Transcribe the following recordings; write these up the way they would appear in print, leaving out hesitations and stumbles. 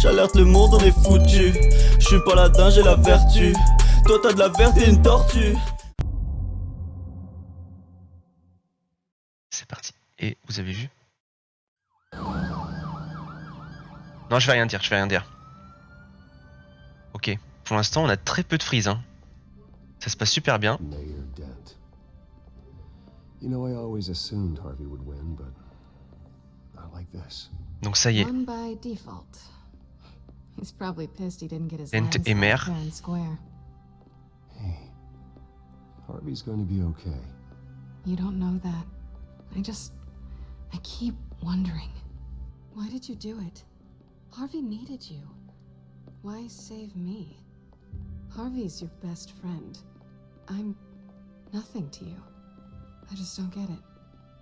j'alerte le monde, on est foutu. J'suis paladin, j'ai la vertu. Toi t'as de la vertu et une tortue. C'est parti. Et vous avez vu? Non, je vais rien dire. Ok, pour l'instant on a très peu de freeze, hein. Ça se passe super bien. Mayor Dent. You know, I always assumed Harvey would win, but not like this. Donc ça y est, Won by default. He's probably pissed he didn't get his Dent lines est maire. fair and square. Hey, Harvey's going to be okay. You don't know that. I keep wondering. Why did you do it? Harvey needed you. Why save me? Harvey's your best friend. I'm nothing to you. I just don't get it.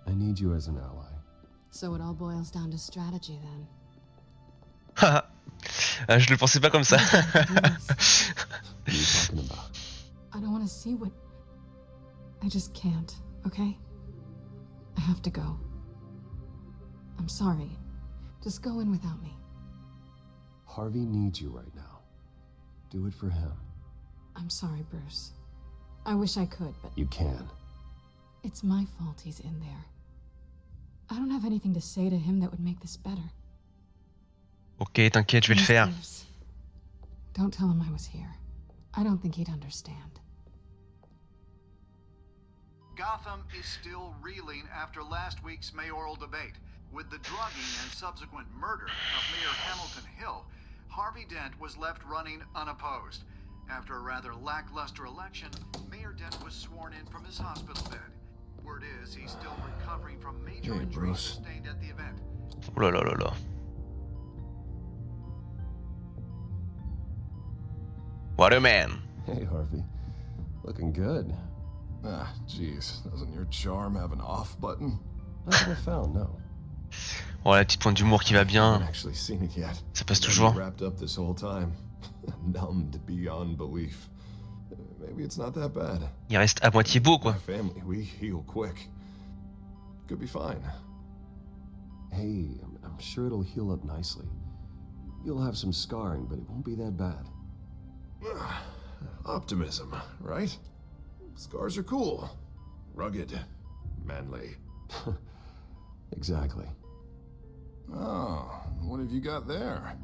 I need you as an ally. So it all boils down to strategy then. Ah, je le pensais pas comme ça. What are you talking about? I don't want to see what... I just can't, okay? I have to go. I'm sorry. Just go in without me. Harvey needs you right now. Do it for him. I'm sorry, Bruce. I wish I could, but You can. it's my fault he's in there. I don't have anything to say to him that would make this better. Ok, t'inquiète, je vais le Please, faire. Bruce, don't tell him I was here. I don't think he'd understand. Gotham is still reeling after last week's mayoral debate. With the drugging and subsequent murder of Mayor Hamilton Hill, Harvey Dent was left running unopposed. After a rather lackluster election, Mayor Dent was sworn in from his hospital bed. Word is he's still recovering from major Hey, injuries Bruce. sustained at the event. Oh là là là là. What a man. Hey, Harvey. Looking good. Ah, jeez. Doesn't your charm have an off button? Not that I found, no. Oh, la petite pointe d'humour qui va I bien. haven't actually seen it yet. Ça passe Been toujours. Wrapped up this whole time. Numbed beyond belief. Maybe it's not that bad. Il reste à moitié beau, quoi. My family, we heal quick. Could be fine. Hey, I'm sure it'll heal up nicely. You'll have some scarring, but it won't be that bad. Optimism, right? Scars are cool. Rugged. Manly. Exactly. Oh, what have you got there?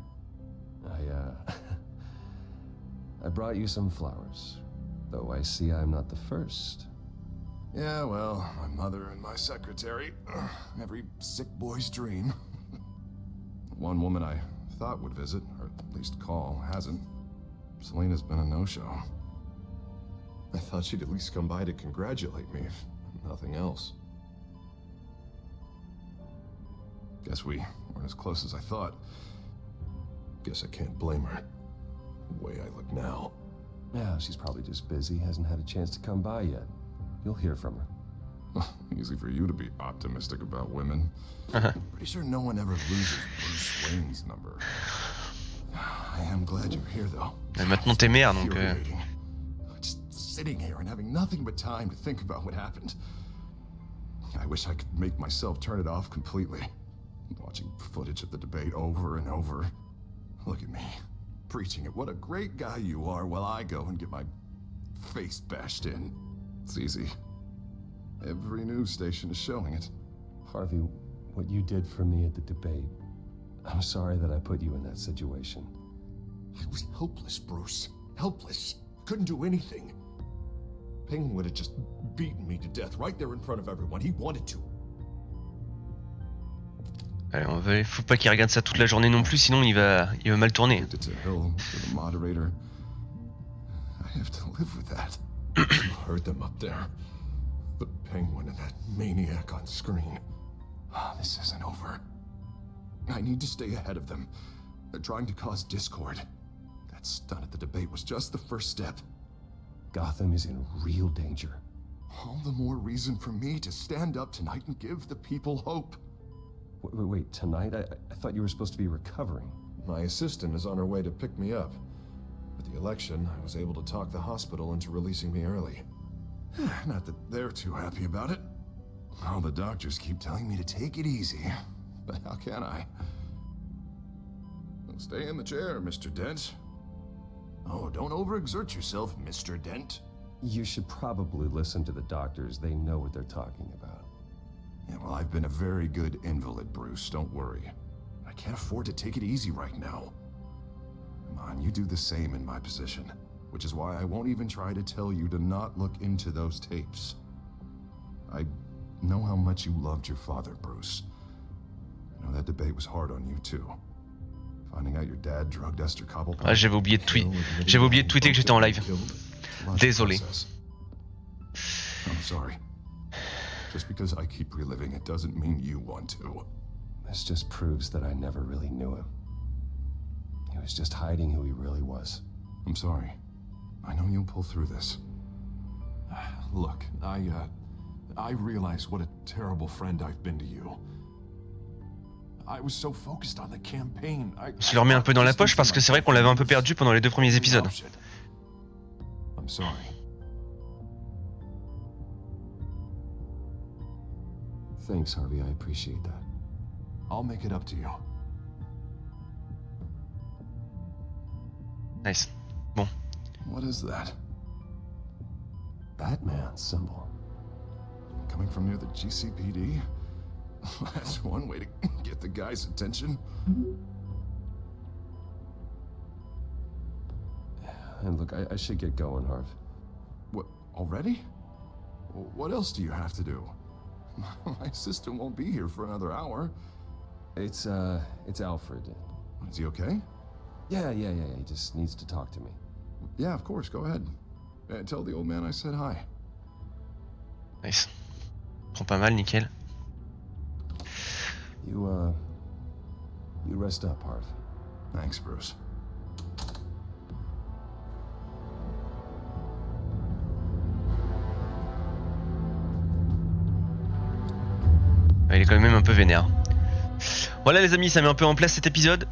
I brought you some flowers. Though I see I'm not the first. Yeah, well, my mother and my secretary. Every sick boy's dream. One woman I thought would visit, or at least call, hasn't. Selena's been a no-show. I thought she'd at least come by to congratulate me, if nothing else. Guess we weren't as close as I thought. Guess I can't blame her. The way I look now. Yeah, she's probably just busy, hasn't had a chance to come by yet. You'll hear from her. Easy for you to be optimistic about women. Pretty sure no one ever loses Bruce Wayne's number. I am glad you're here, though. Maintenant t'es mère, donc... Infuriating. Just sitting here and having nothing but time to think about what happened. I wish I could make myself turn it off completely. Watching footage of the debate over and over. Look at me, preaching it. What a great guy you are, while I go and get my face bashed in. It's easy. Every news station is showing it. Harvey, what you did for me at the debate, I'm sorry that I put you in that situation. I was helpless, Bruce. Helpless. Couldn't do anything. Penguin would have just beaten me to death right there in front of everyone. He wanted to. Allez, faut pas qu'il regarde ça toute la journée non plus, sinon il va mal tourner. To Hill, to the moderator. I have to live with that. You heard them up there. The Penguin and that maniac on screen. This isn't over. I need to stay ahead of them. They're trying to cause discord. That stunt at the debate was just the first step. Gotham is in real danger. All the more reason for me to stand up tonight and give the people hope. Wait, tonight? I thought you were supposed to be recovering. My assistant is on her way to pick me up. With the election, I was able to talk the hospital into releasing me early. Not that they're too happy about it. All the doctors keep telling me to take it easy, but how can I? Stay in the chair, Mr. Dent. Oh, don't overexert yourself, Mr. Dent. You should probably listen to the doctors. They know what they're talking about. Yeah, well, I've been a very good invalid, Bruce. Don't worry. I can't afford to take it easy right now. Come on, you do the same in my position. Which is why I won't even try to tell you to not look into those tapes. I know how much you loved your father, Bruce. I know that debate was hard on you, too. Finding out your dad drugged Esther Cobblepot. Ah, j'avais oublié de tweeter que j'étais en live. Désolé. I'm sorry. Just because I keep reliving it doesn't mean you want to. This just proves that I never really knew him. He was just hiding who he really was. I'm sorry. I know you'll pull through this. Look, I realize what a terrible friend I've been to you. I was so focused on the campaign. Je le remets un peu dans la poche parce que c'est vrai qu'on l'avait un peu perdu pendant les 2 premiers épisodes. I'm sorry. Thanks, Harvey. I appreciate that. I'll make it up to you. Nice. Bon. What is that? Batman symbol. Coming from near the GCPD? That's one way to get the guy's attention. And look, I should get going, Harv. What, already? What else do you have to do? My assistant won't be here for another hour. It's Alfred. Is he okay? Yeah, he just needs to talk to me. Yeah, of course, go ahead. Tell the old man I said hi. Nice. Prends pas mal, nickel. You rest up, Harv. Thanks, Bruce. Il est quand même un peu vénère. Voilà les amis, ça met un peu en place cet épisode.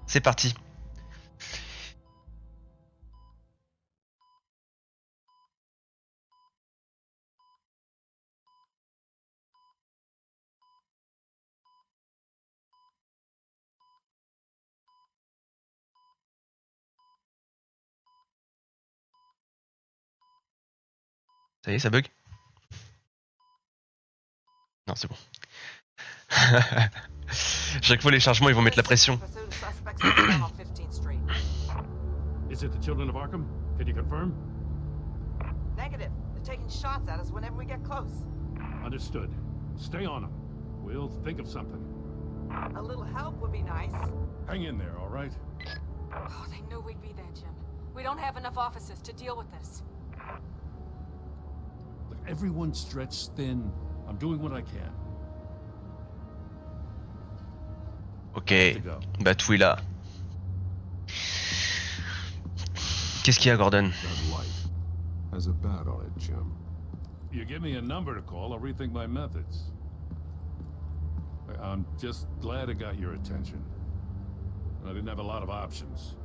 C'est parti. Ça y est, ça bug? Non, c'est bon. Chaque fois les chargements ils vont mettre la pression. Is it the children of Arkham? Can you confirm? Negative. They're taking shots at us whenever we get close. Understood. Stay on them. We'll think of something. A little help would be nice. Hang in there, all right? Oh, they knew we'd be there, Jim. We don't have enough officers to deal with this. Look, everyone's stretched thin. I'm doing what I can. Ok, Batou est là. Qu'est-ce qu'il y a, Gordon? That light has a bat on it, Jim. You give me a number to call, I'll rethink my methods. I'm just glad it got your attention. I didn't have a lot of options.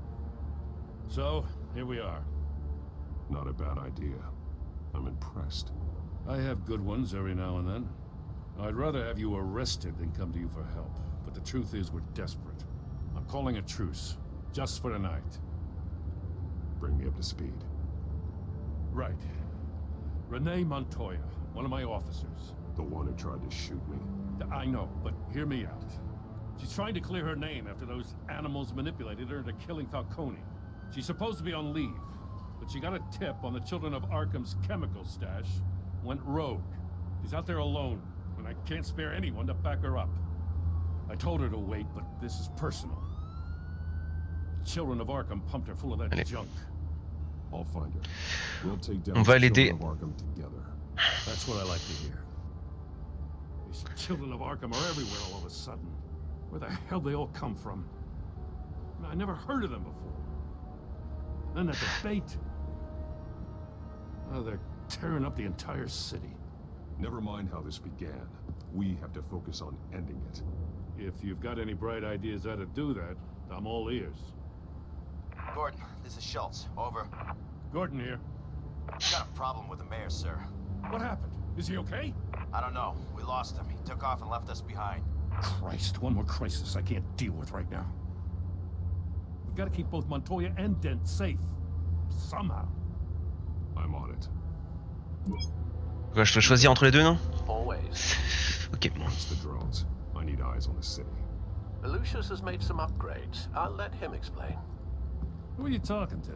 So, here we are. Not a bad idea. I'm impressed. I have good ones every now and then. I'd rather have you arrested than come to you for help. But the truth is we're desperate. I'm calling a truce. Just for tonight. Bring me up to speed. Right. Renee Montoya, one of my officers. The one who tried to shoot me. I know, but hear me out. She's trying to clear her name after those animals manipulated her into killing Falcone. She's supposed to be on leave, but she got a tip on the Children of Arkham's chemical stash, went rogue. She's out there alone, and I can't spare anyone to back her up. I told her to wait, but this is personal. The Children of Arkham pumped her full of that Allez. junk. I'll find her. We'll take down On va the l'aider. Children of Arkham together. That's what I like to hear. These Children of Arkham are everywhere all of a sudden. Where the hell they all come from? I never heard of them before. Then that debate. Oh, they're tearing up the entire city. Never mind how this began. We have to focus on ending it. If you've got any bright ideas how to do that, I'm all ears. Gordon, this is Schultz. Over. Gordon here. Got a problem with the mayor, sir. What happened? Is he okay? I don't know. We lost him. He took off and left us behind. Christ, one more crisis I can't deal with right now. We've got to keep both Montoya and Dent safe. Somehow. I'm on it. Quoi, je dois choisir entre les deux, non? Always. Ok. It's the drones. I need eyes on the city. Lucius has made some upgrades. I'll let him explain. Who are you talking to?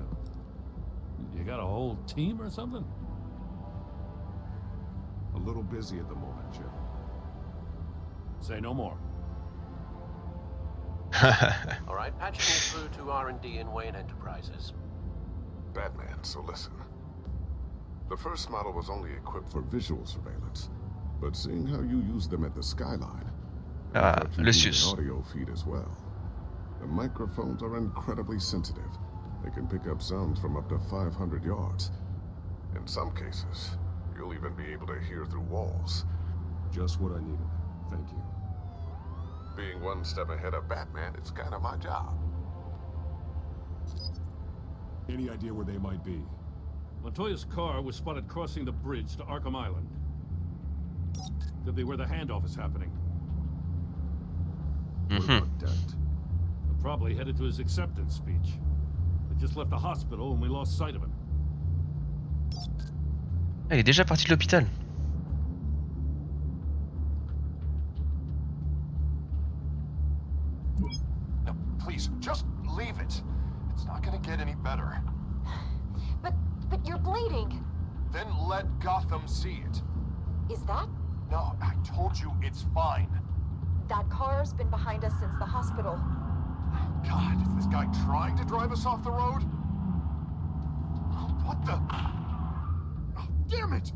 You got a whole team or something? A little busy at the moment, Jim. Say no more. All right, patching you through to R&D in Wayne Enterprises. Batman, so listen. The first model was only equipped for visual surveillance, but seeing how you use them at the skyline, Lucius. an audio feed as well. The microphones are incredibly sensitive. They can pick up sounds from up to 500 yards. In some cases, you'll even be able to hear through walls. Just what I needed. Thank you. Being one step ahead of Batman, it's kind of my job. Any idea where they might be? Montoya's car was spotted crossing the bridge to Arkham Island. Could be where the handoff is happening. What about Dent? They're probably headed to his acceptance speech. They just left the hospital and we lost sight of him. Ah, il est déjà parti de l'hôpital. No, please, just leave it. It's not gonna get any better. But you're bleeding. Then let Gotham see it. Is that? No, I told you it's fine. That car's been behind us since the hospital. God, is this guy trying to drive us off the road? What the? Oh, damn it!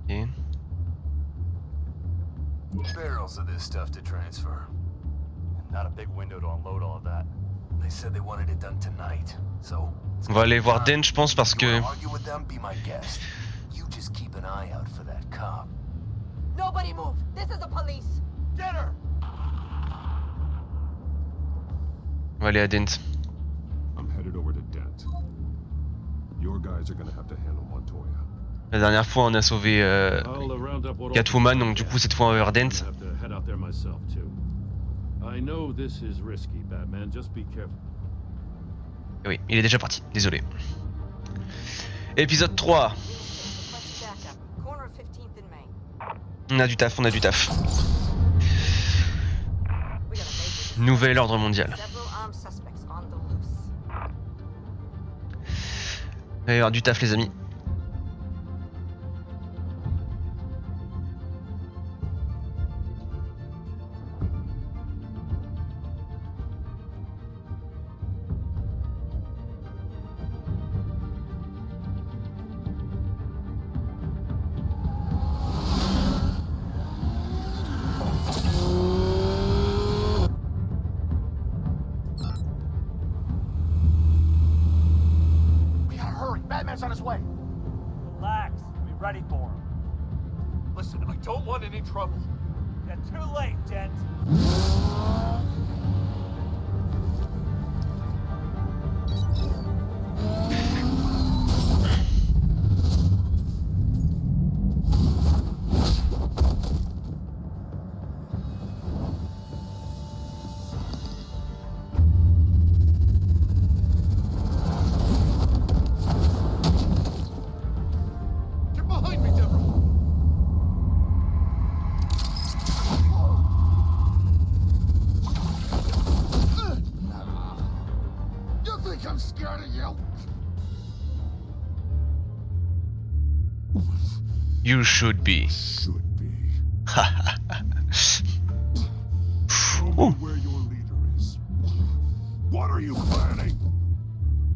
Okay. Barrels of this stuff to transfer. Not a big window to unload all of that. They said they wanted it done tonight, so. On va aller voir Den, je pense, parce que. Argue with them, be my guest. You just keep an eye out for that cop. Nobody move! This is the police! Get her! On va aller à Dent. I'm headed over to Dent. Your guys are gonna have to handle Montoya. La dernière fois, on a sauvé Catwoman, donc du coup, cette fois, on va vers Dent. I know this is risky, Batman. Just be careful. Et oui, il est déjà parti, désolé. Épisode 3. On a du taf, on a du taf. Nouvel ordre mondial. Il va y avoir du taf, les amis. Batman's on his way. Relax. Be ready for him. Listen, I don't want any trouble. Yeah, too late, Dent. You should be. Should be. Show me where your leader is. What are you planning?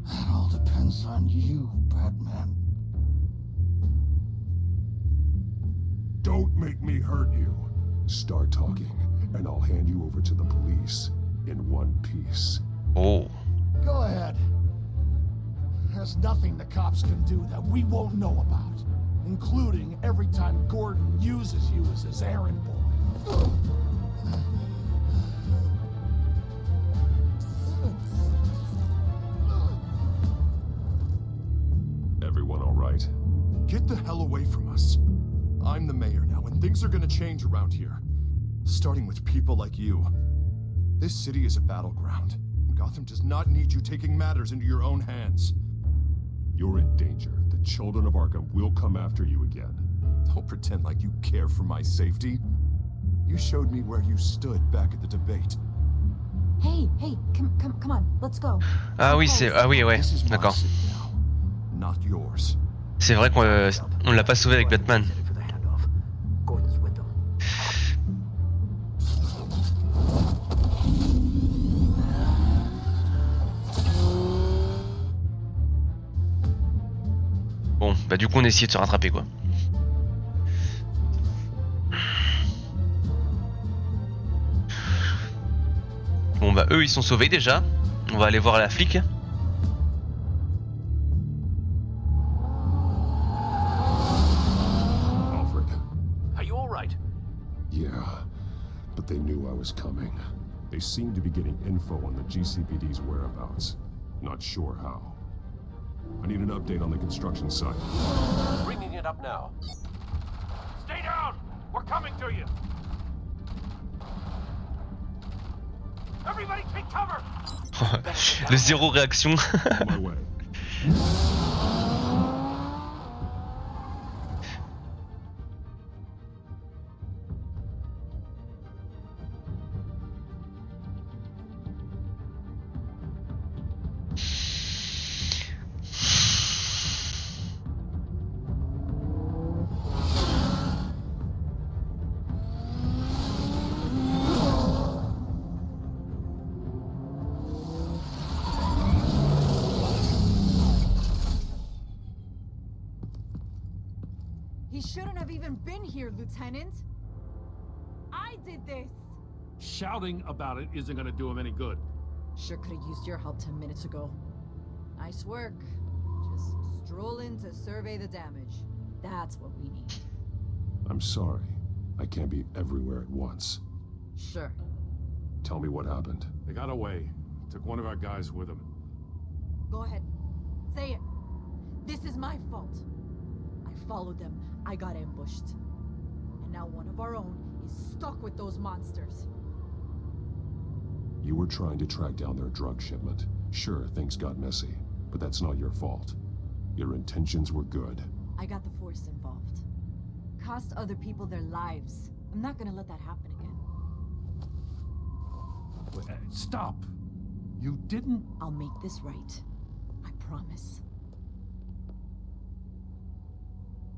That all depends on you, Batman. Don't make me hurt you. Start talking, and I'll hand you over to the police in one piece. Oh. Go ahead. There's nothing the cops can do that we won't know about, including every time Gordon uses you as his errand boy. Everyone all right? Get the hell away from us. I'm the mayor now, and things are gonna change around here. Starting with people like you. This city is a battleground. Gotham does not need you taking matters into your own hands. You're in danger. The children of Arkham will come after you again. Don't pretend like you care for my safety. You showed me where you stood back at the debate. Hey, come on, let's go. Ah oui, ouais, d'accord. Not yours. C'est vrai qu'on l'a pas sauvé avec Batman. Bon, bah du coup on essaie de se rattraper quoi. Bon bah eux ils sont sauvés déjà. On va aller voir la flic. Alfred. Are you all right? Yeah, but they knew I was coming. They seemed to be getting info on the GCPD's whereabouts. Not sure how. I need an update on the construction site. Bringing it up now. Stay down! We're coming to you! Everybody take cover! Le zéro réaction. On my way. He shouldn't have even been here, Lieutenant. I did this. Shouting about it isn't gonna do him any good. Sure could have used your help 10 minutes ago. Nice work. Just stroll in to survey the damage. That's what we need. I'm sorry. I can't be everywhere at once. Sure. Tell me what happened. They got away. Took one of our guys with them. Go ahead. Say it. This is my fault. I followed them. I got ambushed. And now one of our own is stuck with those monsters. You were trying to track down their drug shipment. Sure, things got messy, but that's not your fault. Your intentions were good. I got the Force involved. Cost other people their lives. I'm not gonna let that happen again. Stop! You didn't... I'll make this right. I promise.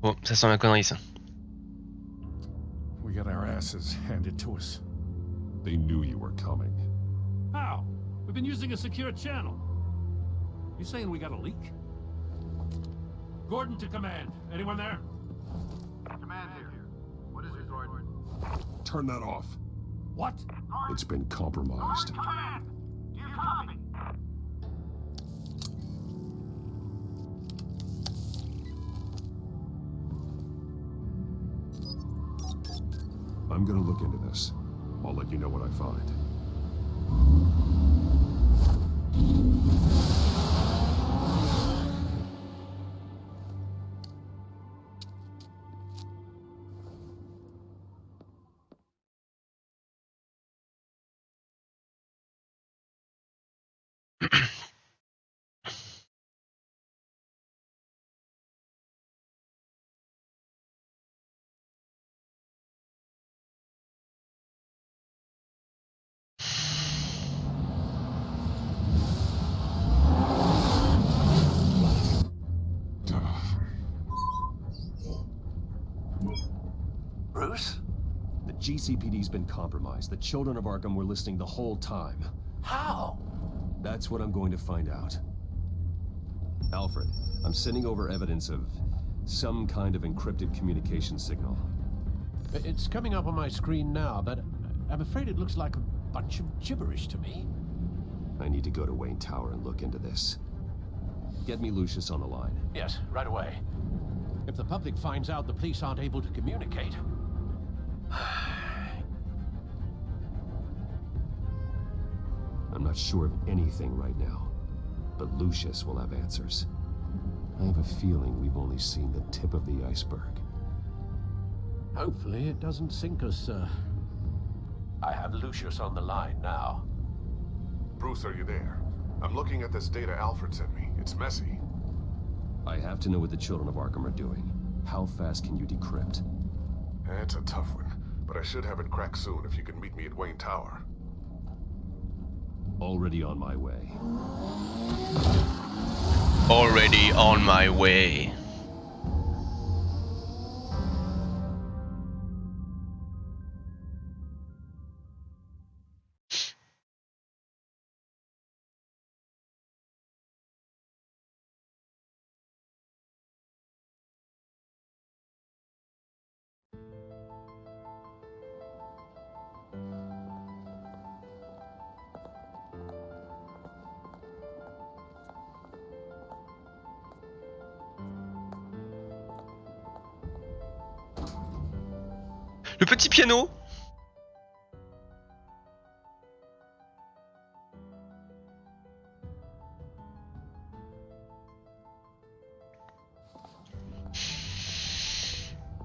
Bon, ça sent la connerie ça. We got our asses handed to us. They knew you were coming. How? We've been using a secure channel. You saying we got a leak? Gordon to command. Anyone there? Command here. What is your order? Turn that off. What? It's been compromised. Command! Do you copy? I'm gonna look into this. I'll let you know what I find. Bruce? The GCPD's been compromised. The children of Arkham were listening the whole time. How? That's what I'm going to find out. Alfred, I'm sending over evidence of some kind of encrypted communication signal. It's coming up on my screen now, but I'm afraid it looks like a bunch of gibberish to me. I need to go to Wayne Tower and look into this. Get me Lucius on the line. Yes, right away. If the public finds out the police aren't able to communicate... I'm not sure of anything right now, but Lucius will have answers. I have a feeling we've only seen the tip of the iceberg. Hopefully it doesn't sink us, sir. I have Lucius on the line now. Bruce, are you there? I'm looking at this data Alfred sent me. It's messy. I have to know what the children of Arkham are doing. How fast can you decrypt? It's a tough one, but I should have it cracked soon if you can meet me at Wayne Tower. Already on my way. Already on my way. Le petit piano.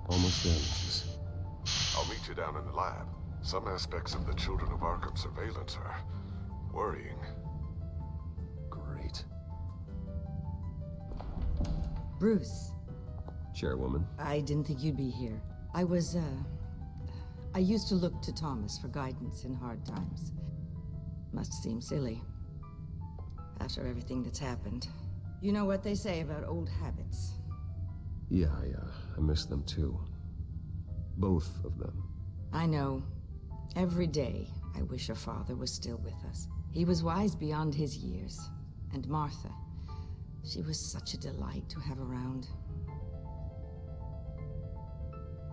Almost there, Lucius. I'll meet you down in the lab. Some aspects of the Children of Arkham surveillance are worrying. Great. Bruce. Chairwoman. I didn't think you'd be here. I used to look to Thomas for guidance in hard times. Must seem silly. After everything that's happened. You know what they say about old habits. Yeah, I miss them too. Both of them. I know. Every day, I wish your father was still with us. He was wise beyond his years. And Martha, she was such a delight to have around.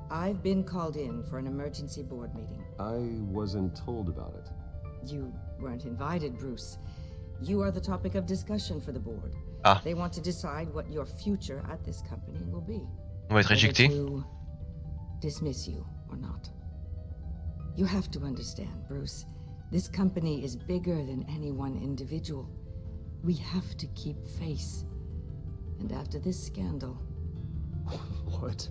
I've been called in for an emergency board meeting. I wasn't told about it. You weren't invited, Bruce. You are the topic of discussion for the board. Ah. They want to decide what your future at this company will be. On va être éjecté. To dismiss you or not. You have to understand, Bruce. This company is bigger than any one individual. We have to keep face. And after this scandal... What?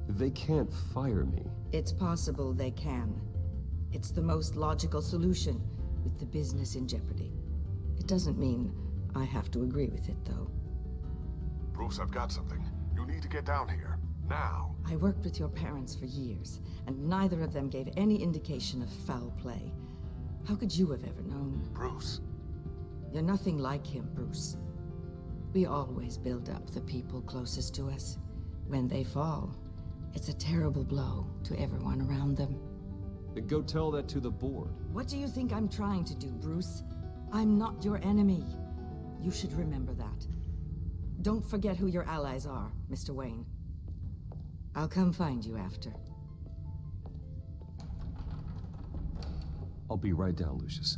They can't fire me. It's possible they can. It's the most logical solution, with the business in jeopardy. It doesn't mean I have to agree with it, though. Bruce, I've got something. You need to get down here. Now. I worked with your parents for years, and neither of them gave any indication of foul play. How could you have ever known? Bruce. You're nothing like him, Bruce. We always build up the people closest to us. When they fall, it's a terrible blow to everyone around them. Then go tell that to the board. What do you think I'm trying to do, Bruce? I'm not your enemy. You should remember that. Don't forget who your allies are, Mr. Wayne. I'll come find you after. I'll be right down, Lucius.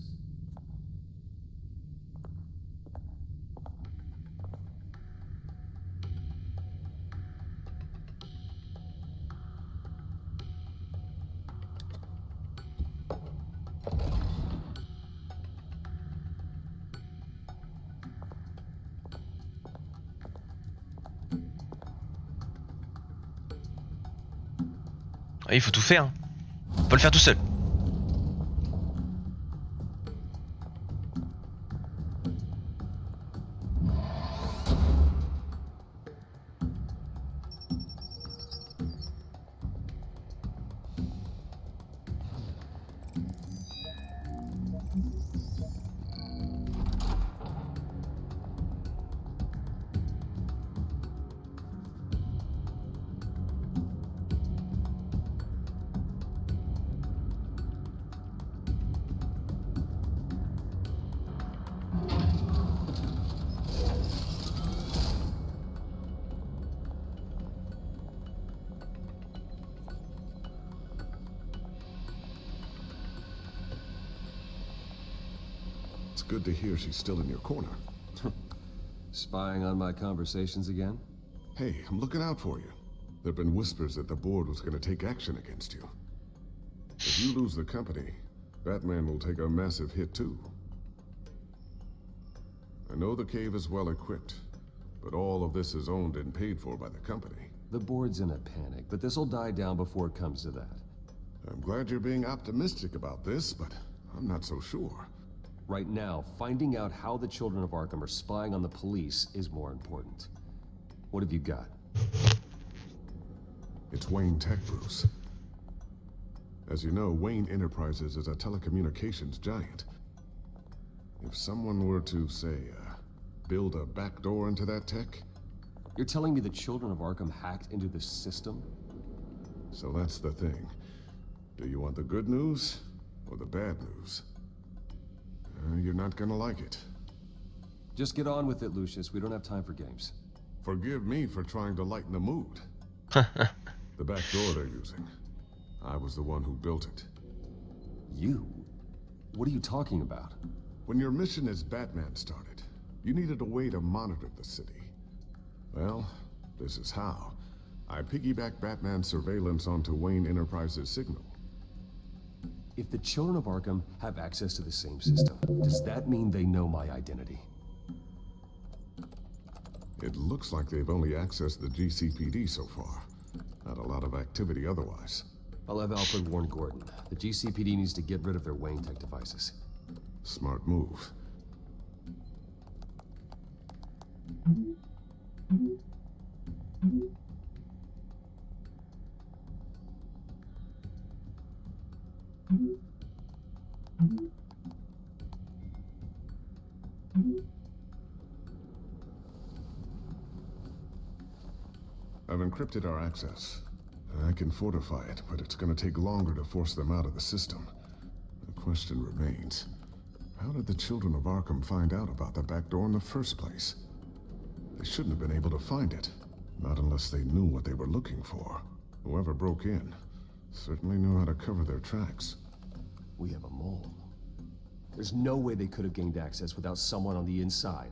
Ah, il faut tout faire. On peut pas le faire tout seul. It's good to hear she's still in your corner. Spying on my conversations again? Hey, I'm looking out for you. There have been whispers that the board was going to take action against you. If you lose the company, Batman will take a massive hit too. I know the cave is well equipped, but all of this is owned and paid for by the company. The board's in a panic, but this'll die down before it comes to that. I'm glad you're being optimistic about this, but I'm not so sure. Right now, finding out how the children of Arkham are spying on the police is more important. What have you got? It's Wayne Tech, Bruce. As you know, Wayne Enterprises is a telecommunications giant. If someone were to, say, build a backdoor into that tech... You're telling me the children of Arkham hacked into the system? So that's the thing. Do you want the good news or the bad news? You're not gonna like it. Just get on with it, Lucius. We don't have time for games. Forgive me for trying to lighten the mood. The back door they're using. I was the one who built it. You? What are you talking about? When your mission as Batman started, you needed a way to monitor the city. Well, this is how. I piggybacked Batman's surveillance onto Wayne Enterprises' signal. If the children of Arkham have access to the same system, does that mean they know my identity? It looks like they've only accessed the GCPD so far. Not a lot of activity otherwise. I'll have Alfred warn Gordon. The GCPD needs to get rid of their Wayne Tech devices. Smart move. I've encrypted our access. I can fortify it, but it's gonna take longer to force them out of the system. The question remains, how did the children of Arkham find out about the back door in the first place? They shouldn't have been able to find it, not unless they knew what they were looking for. Whoever broke in certainly knew how to cover their tracks. We have a mole. There's no way they could have gained access without someone on the inside.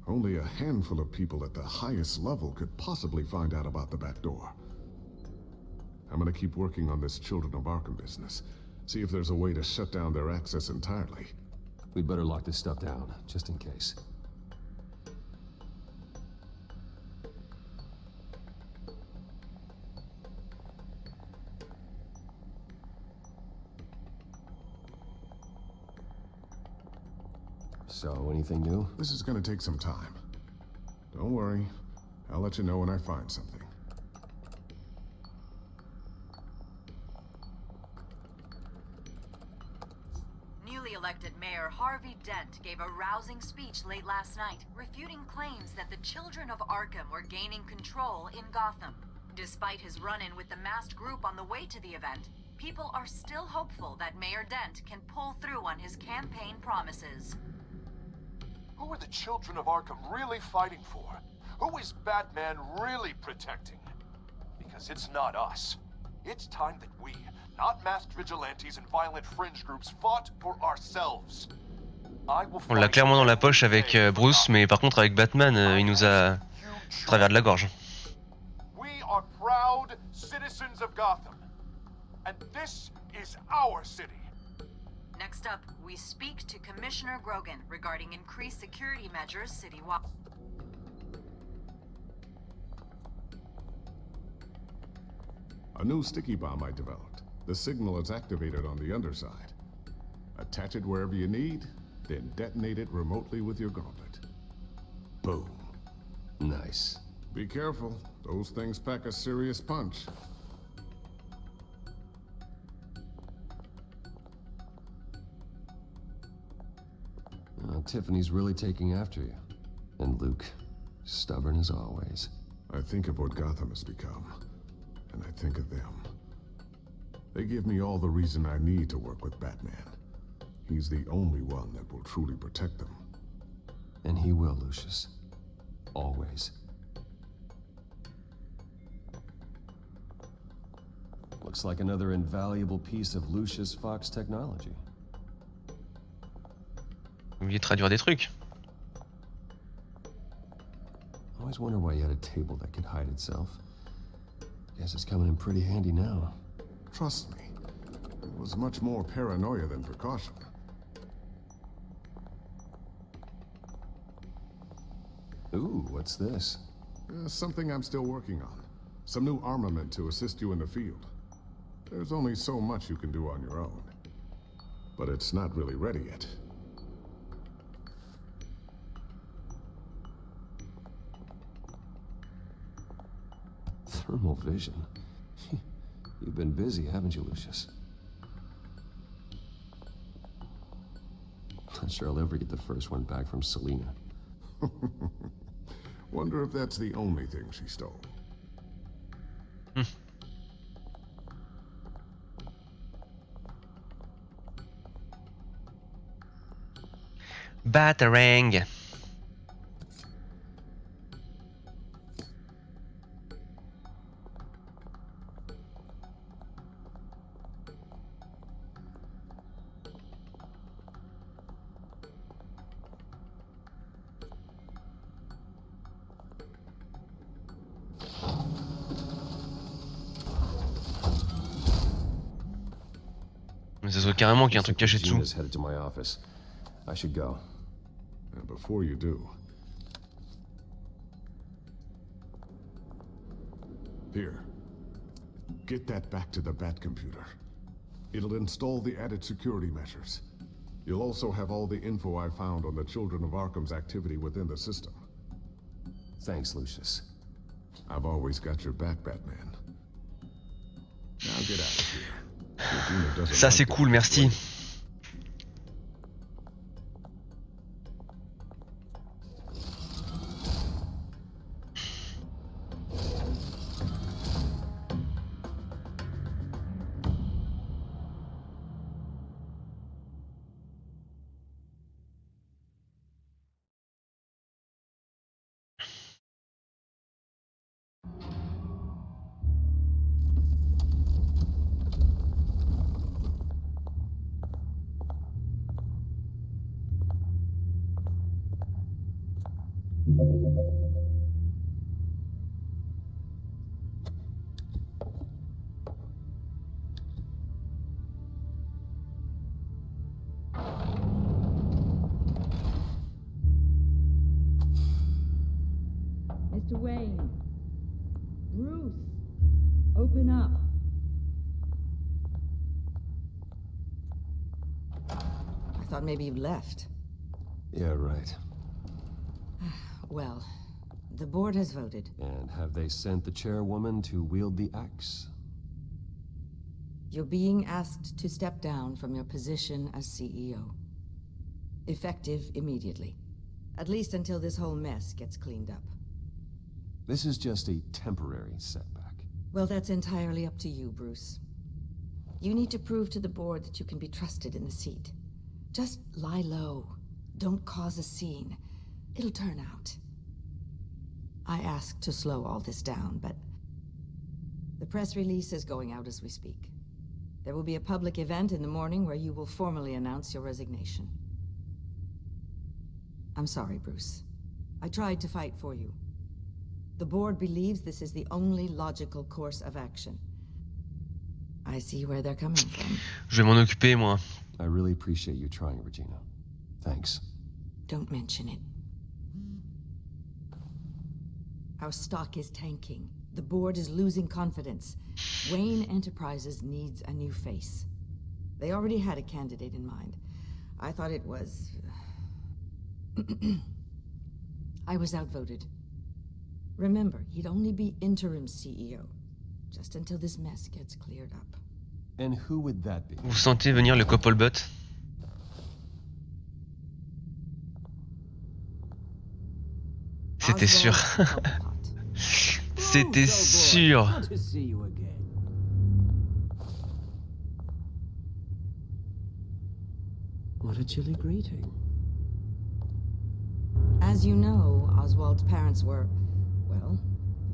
Only a handful of people at the highest level could possibly find out about the back door. I'm gonna keep working on this Children of Arkham business. See if there's a way to shut down their access entirely. We'd better lock this stuff down, just in case. So, anything new? This is gonna take some time. Don't worry. I'll let you know when I find something. Newly elected Mayor Harvey Dent gave a rousing speech late last night, refuting claims that the children of Arkham were gaining control in Gotham. Despite his run-in with the masked group on the way to the event, people are still hopeful that Mayor Dent can pull through on his campaign promises. Who are the children of Arkham really fighting for? Who is Batman really protecting? Because it's not us. It's time that we, not masked vigilantes and violent fringe groups, fought for ourselves. On l'a clairement dans la poche avec Bruce, mais par contre avec Batman, il nous a travers de la gorge. We are proud citizens of Gotham. And this is our city. Next up, we speak to Commissioner Grogan regarding increased security measures citywide. A new sticky bomb I developed. The signal is activated on the underside. Attach it wherever you need, then detonate it remotely with your gauntlet. Boom. Nice. Be careful. Those things pack a serious punch. Tiffany's really taking after you. And Luke, stubborn as always. I think of what Gotham has become, and I think of them. They give me all the reason I need to work with Batman. He's the only one that will truly protect them. And he will, Lucius. Always. Looks like another invaluable piece of Lucius Fox technology. Oublié de traduire des trucs. Always wonder why you had a table that could hide itself. Guess it's coming in pretty handy now. Trust me, it was much more paranoia than precaution. Ooh, what's this? Something I'm still working on. some new armament to assist you in the field. There's only so much you can do on your own. But it's not really ready yet. Thermal vision? You've been busy, haven't you, Lucius? Not sure I'll ever get the first one back from Selena. Wonder if that's the only thing she stole. Batarang. Mais ça se voit carrément qu'il y a un truc caché dessous. Headed to my office. I should go. And before you do... Here. Get that back to the Bat computer. It'll install the added security measures. You'll also have all the info I found on the Children of Arkham's activity within the system. Thanks, Lucius. I've always got your back, Batman. Now get out of here. Regina doesn't Ça like c'est it. cool, merci. Mr. Wayne. Bruce. Open up. I thought maybe you left. Yeah, right. Well, the board has voted. And have they sent the chairwoman to wield the axe? You're being asked to step down from your position as CEO. Effective immediately. At least until this whole mess gets cleaned up. This is just a temporary setback. Well, that's entirely up to you, Bruce. You need to prove to the board that you can be trusted in the seat. Just lie low. Don't cause a scene. It'll turn out. I asked to slow all this down, but the press release is going out as we speak. There will be a public event in the morning where you will formally announce your resignation. I'm sorry, Bruce. I tried to fight for you. The board believes this is the only logical course of action. I see where they're coming from. Je vais m'en occuper, moi. I really appreciate you trying, Regina. Thanks. Don't mention it. Our stock is tanking. The board is losing confidence. Wayne Enterprises needs a new face. They already had a candidate in mind. I thought it was... I was outvoted. Remember, he'd only be interim CEO. Just until this mess gets cleared up. And who would that be? Vous sentez venir le Coppelbot? C'était sûr. C'était sûr. Good to see you again. What a chilly greeting. As you know, Oswald's parents were, well,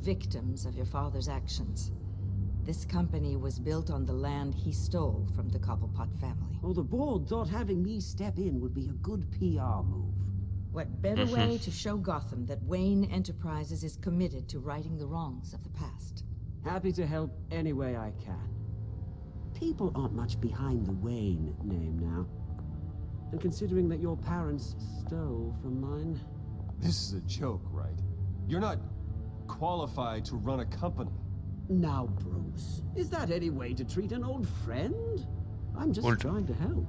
victims of your father's actions. This company was built on the land he stole from the Cobblepot family. Well, the board thought having me step in would be a good PR move. What better way to show Gotham that Wayne Enterprises is committed to righting the wrongs of the past? Happy to help any way I can. People aren't much behind the Wayne name now. And considering that your parents stole from mine... This is a joke, right? You're not qualified to run a company. Now, Bruce, is that any way to treat an old friend? I'm just trying to help.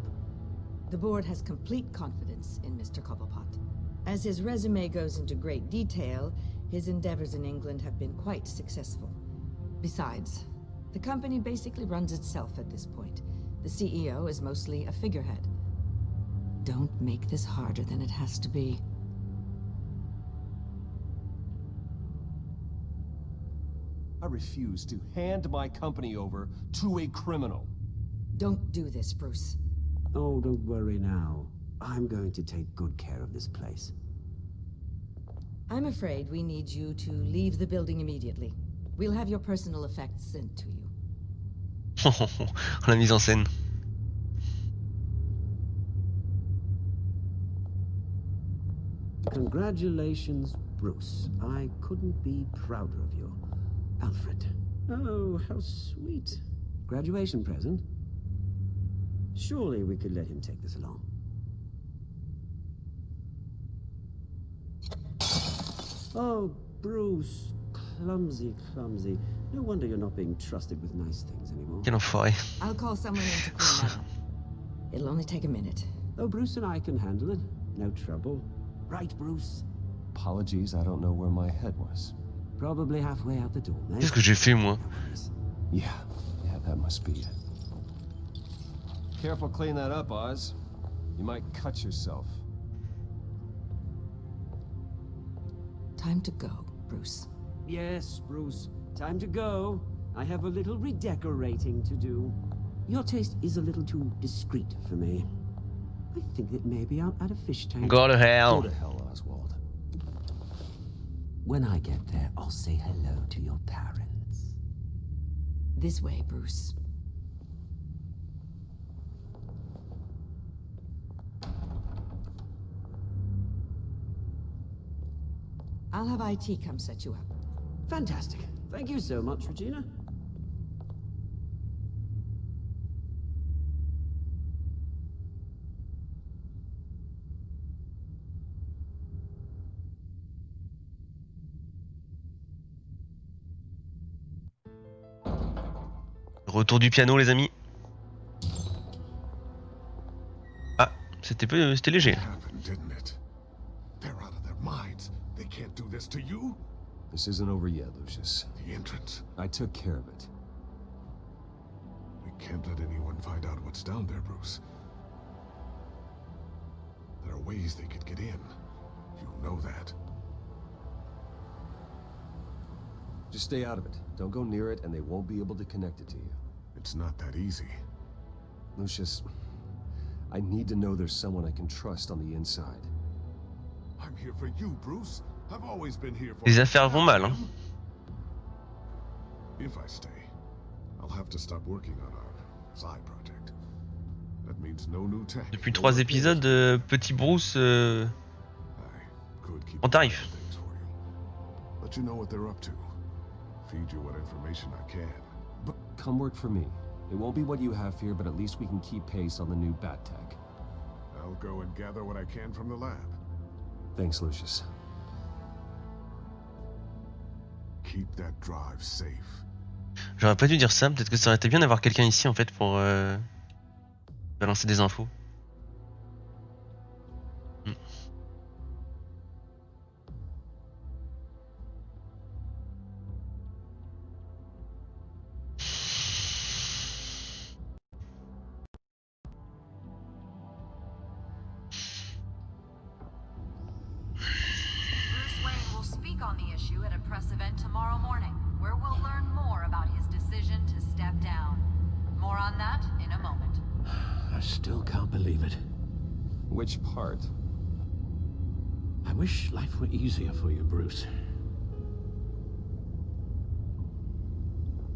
The board has complete confidence in Mr. Cobblepot. As his resume goes into great detail, his endeavors in England have been quite successful. Besides, the company basically runs itself at this point. The CEO is mostly a figurehead. Don't make this harder than it has to be. I refuse to hand my company over to a criminal. Don't do this, Bruce. Oh, don't worry now. I'm going to take good care of this place. I'm afraid we need you to leave the building immediately. We'll have your personal effects sent to you. La mise en scène. Congratulations, Bruce. I couldn't be prouder of you. Alfred. Oh, how sweet. Graduation present? Surely we could let him take this along. Oh, Bruce. Clumsy, clumsy. No wonder you're not being trusted with nice things anymore. Quel enfoiré. I'll call someone in to clean that up. It'll only take a minute. Oh, Bruce and I can handle it. No trouble. Right, Bruce? Apologies, I don't know where my head was. Probably halfway out the door, mate. Qu'est-ce que j'ai fait, moi? Yeah, that must be it. Careful clean that up, Oz. You might cut yourself. Time to go, Bruce. Yes, Bruce. Time to go. I have a little redecorating to do. Your taste is a little too discreet for me. I think that maybe I'll add a fish tank. Go to hell. Go to hell, Oswald. When I get there, I'll say hello to your parents. This way, Bruce. I'll have IT come set you up. Fantastic. Thank you so much, Regina. Retour du piano, les amis. Ah, c'était léger. They can't do this to you? This isn't over yet, Lucius. The entrance. I took care of it. We can't let anyone find out what's down there, Bruce. There are ways they could get in. You know that. Just stay out of it. Don't go near it, and they won't be able to connect it to you. It's not that easy. Lucius, I need to know there's someone I can trust on the inside. I'm here for you, Bruce. I've always been here for Les affaires vont mal, hein. If I stay, I'll have to stop working on our side project. That means no new tech. Depuis 3 épisodes, petit Bruce en tarif. Let you know what they're up to. Feed you what information I can. But come work for me. It won't be what you have here, but at least we can keep pace on the new bat tech. I'll go and gather what I can from the lab. Thanks, Lucius. Keep that drive safe. J'aurais pas dû dire ça, peut-être que ça aurait été bien d'avoir quelqu'un ici en fait pour balancer des infos. On the issue at a press event tomorrow morning, where we'll learn more about his decision to step down. More on that in a moment. I still can't believe it. Which part? I wish life were easier for you, Bruce.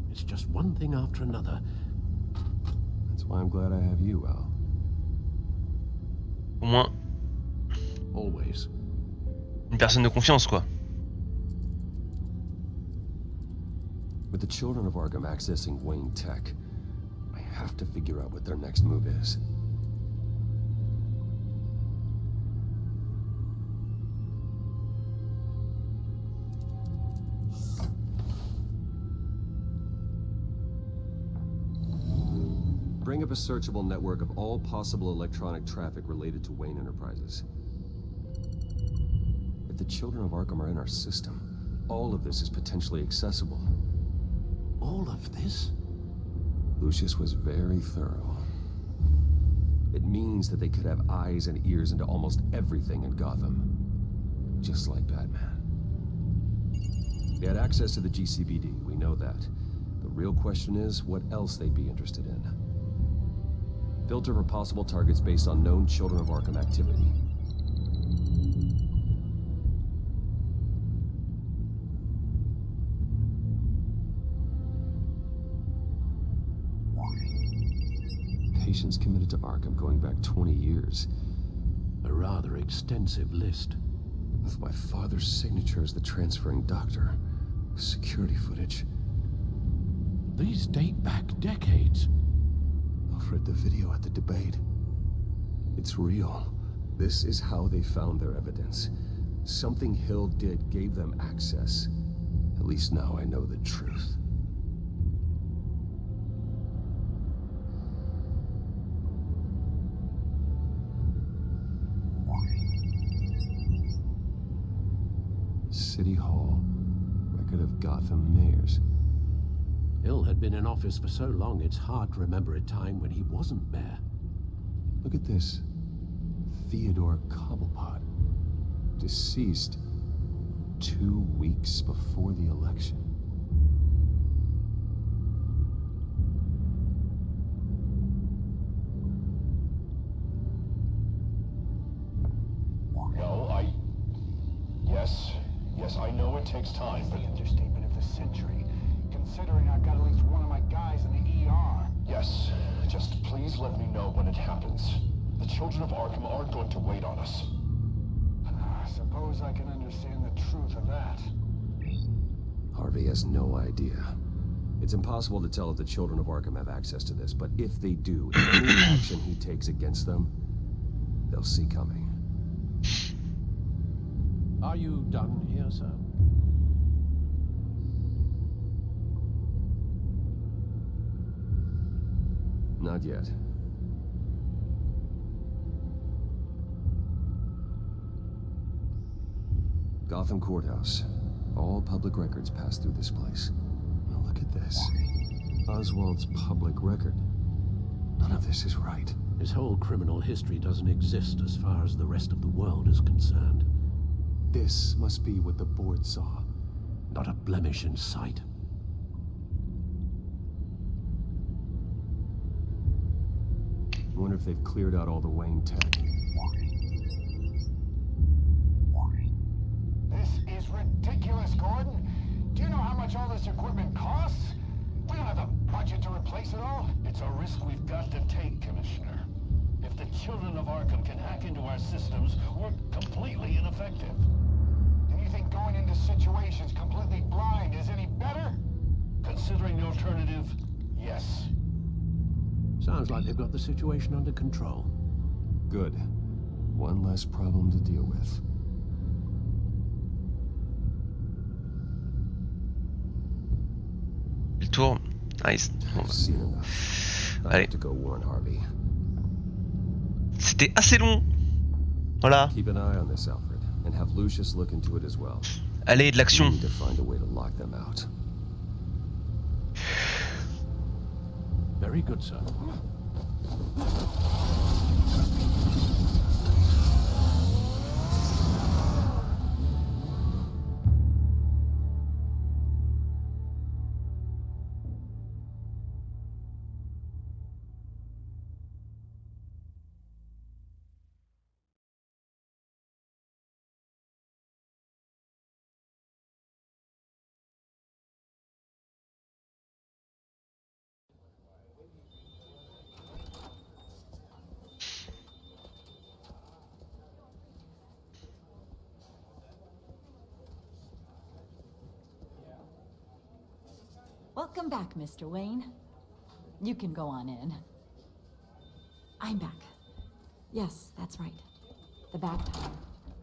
It's just one thing after another. That's why I'm glad I have you, Al. Au moins, Always. une personne de confiance, quoi. With the children of Arkham accessing Wayne Tech, I have to figure out what their next move is. Bring up a searchable network of all possible electronic traffic related to Wayne Enterprises. If the children of Arkham are in our system, all of this is potentially accessible. All of this? Lucius was very thorough. It means that they could have eyes and ears into almost everything in Gotham. Just like Batman. They had access to the GCPD, we know that. The real question is, what else they'd be interested in. Filter for possible targets based on known Children of Arkham activity. Patients committed to Arkham going back 20 years. A rather extensive list. With my father's signature as the transferring doctor. Security footage. These date back decades. Alfred, the video at the debate. It's real. This is how they found their evidence. Something Hill did gave them access. At least now I know the truth. City Hall. Record of Gotham mayors. Hill had been in office for so long, it's hard to remember a time when he wasn't mayor. Look at this. Theodore Cobblepot. Deceased 2 weeks before the election. No, Yes, I know it takes time, but... The understatement of the century, considering I've got at least one of my guys in the ER. Yes, just please let me know when it happens. The children of Arkham aren't going to wait on us. I suppose I can understand the truth of that. Harvey has no idea. It's impossible to tell if the children of Arkham have access to this, but if they do, any action he takes against them, they'll see coming. Are you done here, sir? Not yet. Gotham Courthouse. All public records pass through this place. Now look at this. Oswald's public record. None of this is right. His whole criminal history doesn't exist as far as the rest of the world is concerned. This must be what the board saw. Not a blemish in sight. I wonder if they've cleared out all the Wayne tech. This is ridiculous, Gordon. Do you know how much all this equipment costs? We don't have the budget to replace it all. It's a risk we've got to take, Commissioner. If the children of Arkham can hack into our systems, we're completely ineffective. And you think going into situations completely blind is any better? Considering the alternative, yes. Sounds like they've got the situation under control. Good. One less problem to deal with. Le tour. Nice. Bon, allez. C'était assez long. Voilà. Keep an eye on this, Alfred, and have Lucius look into it as well. Allez, de l'action. We need to find a way to lock them out. Very good, sir. Welcome back, Mr. Wayne. You can go on in. I'm back. Yes, that's right. The Bat Tower.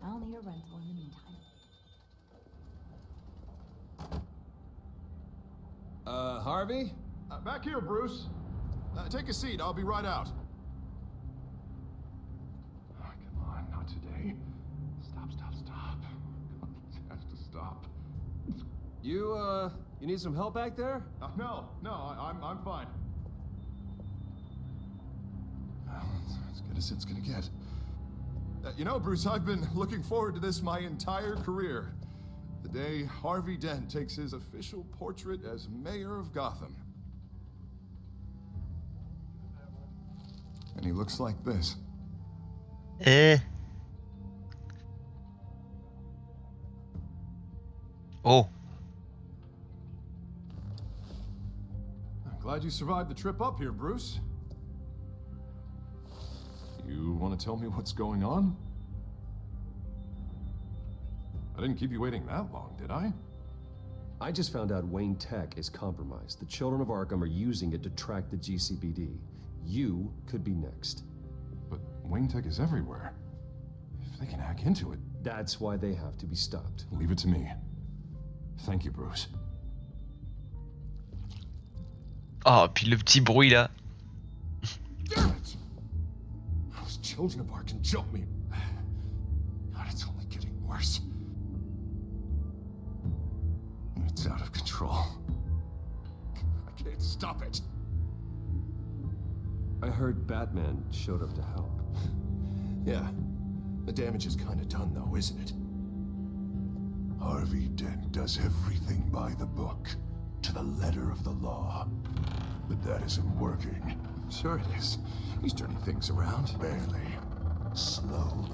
I'll need a rental in the meantime. Harvey? Back here, Bruce. Take a seat. I'll be right out. Oh, come on, not today. Stop. It has to stop. You need some help back there? No, I'm fine. Well, as good as it's gonna get. You know, Bruce, I've been looking forward to this my entire career. The day Harvey Dent takes his official portrait as mayor of Gotham. And he looks like this. Oh. I'm glad you survived the trip up here, Bruce. You want to tell me what's going on? I didn't keep you waiting that long, did I? I just found out Wayne Tech is compromised. The children of Arkham are using it to track the GCPD. You could be next. But Wayne Tech is everywhere. If they can hack into it... That's why they have to be stopped. Leave it to me. Thank you, Bruce. Oh, puis le petit bruit là. Damn it! Those children of Arkham jumped me. God, it's only getting worse. It's out of control. I can't stop it. I heard Batman showed up to help. Yeah. The damage is kind of done, though, isn't it? Harvey Dent does everything by the book, to the letter of the law. But that isn't working. Sure it is. He's turning things around. Barely. Slowly.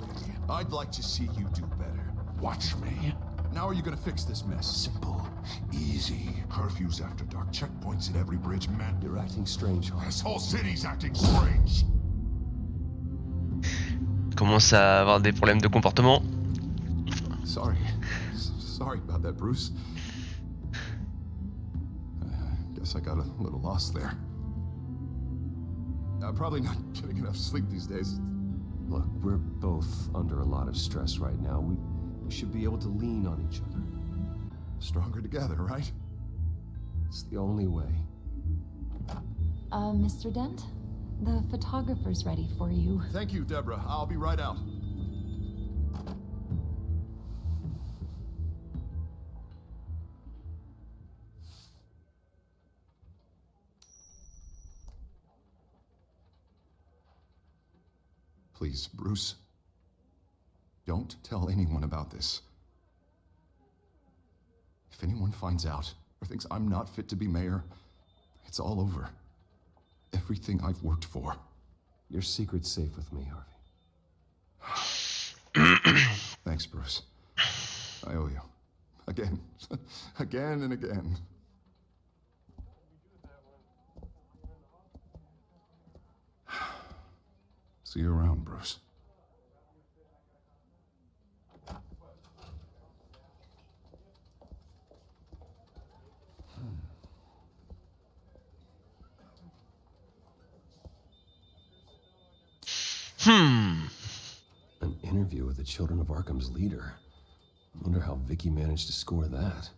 I'd like to see you do better. Watch me. Now are you gonna fix this mess? Simple. Easy. Curfews after dark. Checkpoints at every bridge. Man, you're acting strange. This whole city's acting strange. Commence à avoir des problèmes de comportement. Sorry about that, Bruce. Guess I got a little lost there. I'm probably not getting enough sleep these days. Look, we're both under a lot of stress right now. We should be able to lean on each other. Stronger together, right? It's the only way. Mr. Dent? The photographer's ready for you. Thank you, Deborah. I'll be right out. Please, Bruce. Don't tell anyone about this. If anyone finds out or thinks I'm not fit to be mayor, it's all over. Everything I've worked for. Your secret's safe with me, Harvey. Thanks, Bruce. I owe you. Again. Again and again. See you around, Bruce. An interview with the Children of Arkham's leader. I wonder how Vicky managed to score that.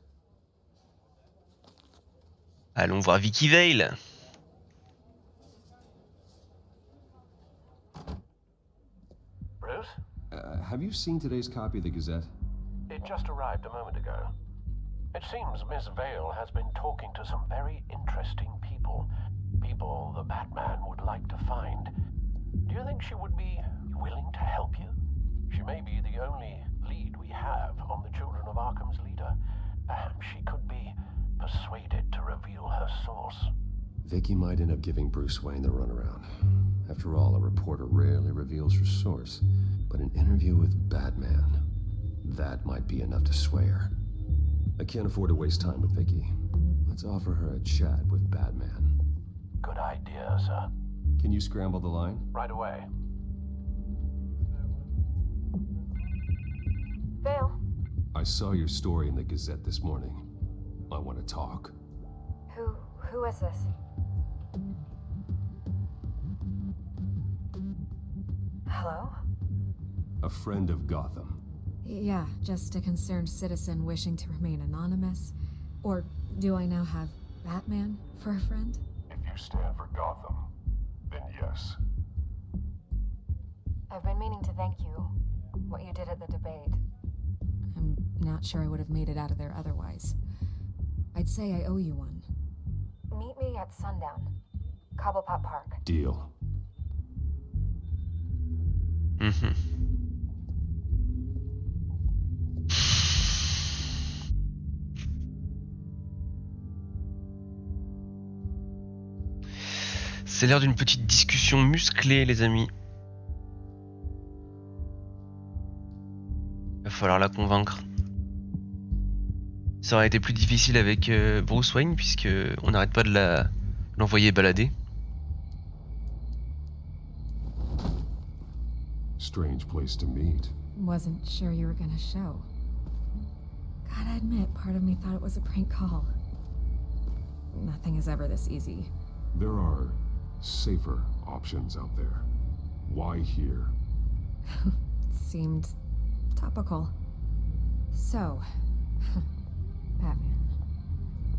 Allons voir Vicky Vale. Bruce? Have you seen today's copy of the Gazette? It just arrived a moment ago. It seems Miss Vale has been talking to some very interesting people. People the Batman would like to find. Do you think she would be willing to help you? She may be the only lead we have on the Children of Arkham's leader. Perhaps she could be persuaded to reveal her source. Vicky might end up giving Bruce Wayne the runaround. After all, a reporter rarely reveals her source. But an interview with Batman, that might be enough to sway her. I can't afford to waste time with Vicky. Let's offer her a chat with Batman. Good idea, sir. Can you scramble the line? Right away. Vale. I saw your story in the Gazette this morning. I want to talk. Who is this? Hello? A friend of Gotham. Yeah, just a concerned citizen wishing to remain anonymous. Or do I now have Batman for a friend? If you stand for Gotham, Yes. I've been meaning to thank you. What you did at the debate. I'm not sure I would have made it out of there otherwise. I'd say I owe you one. Meet me at sundown. Cobblepot Park. Deal. C'est l'heure d'une petite discussion musclée, les amis. Il va falloir la convaincre. Ça aurait été plus difficile avec Bruce Wayne, puisque on n'arrête pas de l'envoyer balader. Strange place to meet. Wasn't sure you were gonna show. Gotta admit, part of me thought it was a prank call. Nothing is ever this easy. There are safer options out there. Why here? Seemed topical. So, Batman.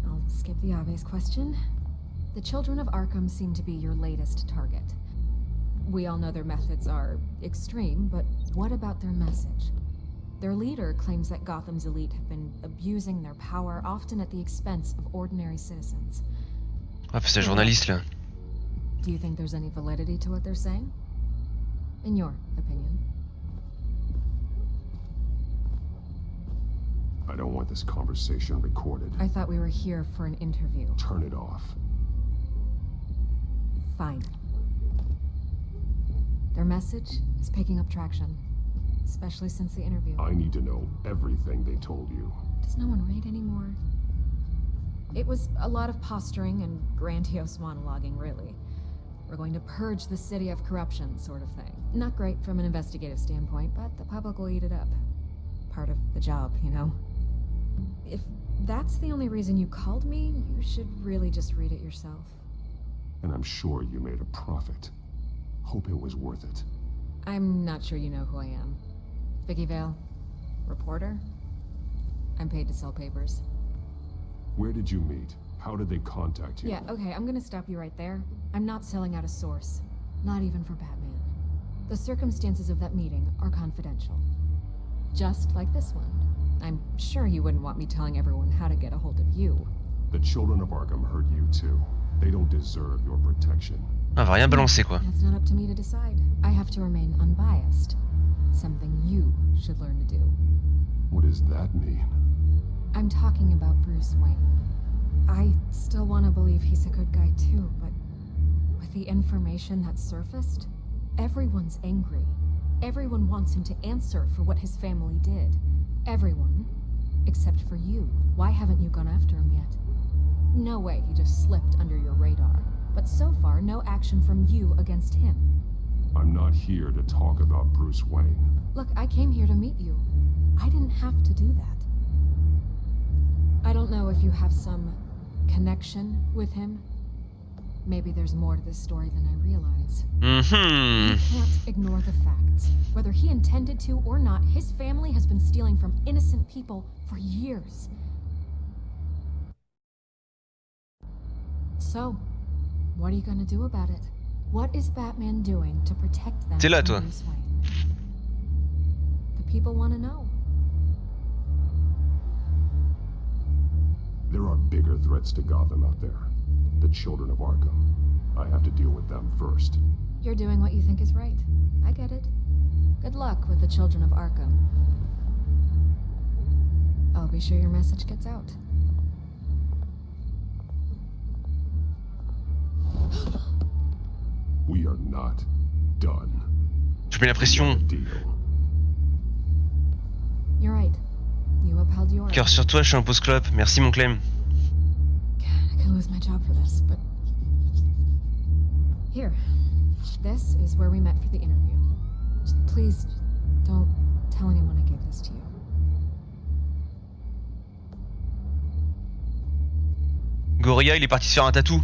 I'll skip the obvious question. The children of Arkham seem to be your latest target. We all know their methods are extreme, but what about their message? Their leader claims that Gotham's elite have been abusing their power, often at the expense of ordinary citizens. Ah, c'est un journaliste là. Do you think there's any validity to what they're saying? In your opinion? I don't want this conversation recorded. I thought we were here for an interview. Turn it off. Fine. Their message is picking up traction, especially since the interview. I need to know everything they told you. Does no one read anymore? It was a lot of posturing and grandiose monologuing, really. We're going to purge the city of corruption, sort of thing. Not great from an investigative standpoint, but the public will eat it up. Part of the job, you know? If that's the only reason you called me, you should really just read it yourself. And I'm sure you made a profit. Hope it was worth it. I'm not sure you know who I am. Vicky Vale? Reporter? I'm paid to sell papers. Where did you meet? How did they contact you? Yeah, okay, I'm gonna stop you right there. I'm not selling out a source. Not even for Batman. The circumstances of that meeting are confidential. Just like this one. I'm sure you wouldn't want me telling everyone how to get a hold of you. The children of Arkham heard you too. They don't deserve your protection. Ah, va rien balancer quoi. That's not up to me to decide. I have to remain unbiased. Something you should learn to do. What does that mean? I'm talking about Bruce Wayne. I still want to believe he's a good guy too, but with the information that surfaced, everyone's angry. Everyone wants him to answer for what his family did. Everyone, except for you. Why haven't you gone after him yet? No way he just slipped under your radar. But so far, no action from you against him. I'm not here to talk about Bruce Wayne. Look, I came here to meet you. I didn't have to do that. I don't know if you have some connection with him. Maybe there's more to this story than I realize. You can't ignore the facts. Whether he intended to or not, his family has been stealing from innocent people for years. So, what are you gonna do about it? What is Batman doing to protect them T'es là, from toi. Bruce Wayne? The people want to know. There are bigger threats to Gotham out there. The children of Arkham. I have to deal with them first. You're doing what you think is right. I get it. Good luck with the children of Arkham. I'll be sure your message gets out. We are not done. Je mets la pression. You're right. You upheld yours. Cœur sur toi, je suis un pause clope. Merci mon Clem. I could lose my job for this, but... Here. This is where we met for the interview. Just please, don't tell anyone I gave this to you. Gorilla, il est parti se faire un tatou.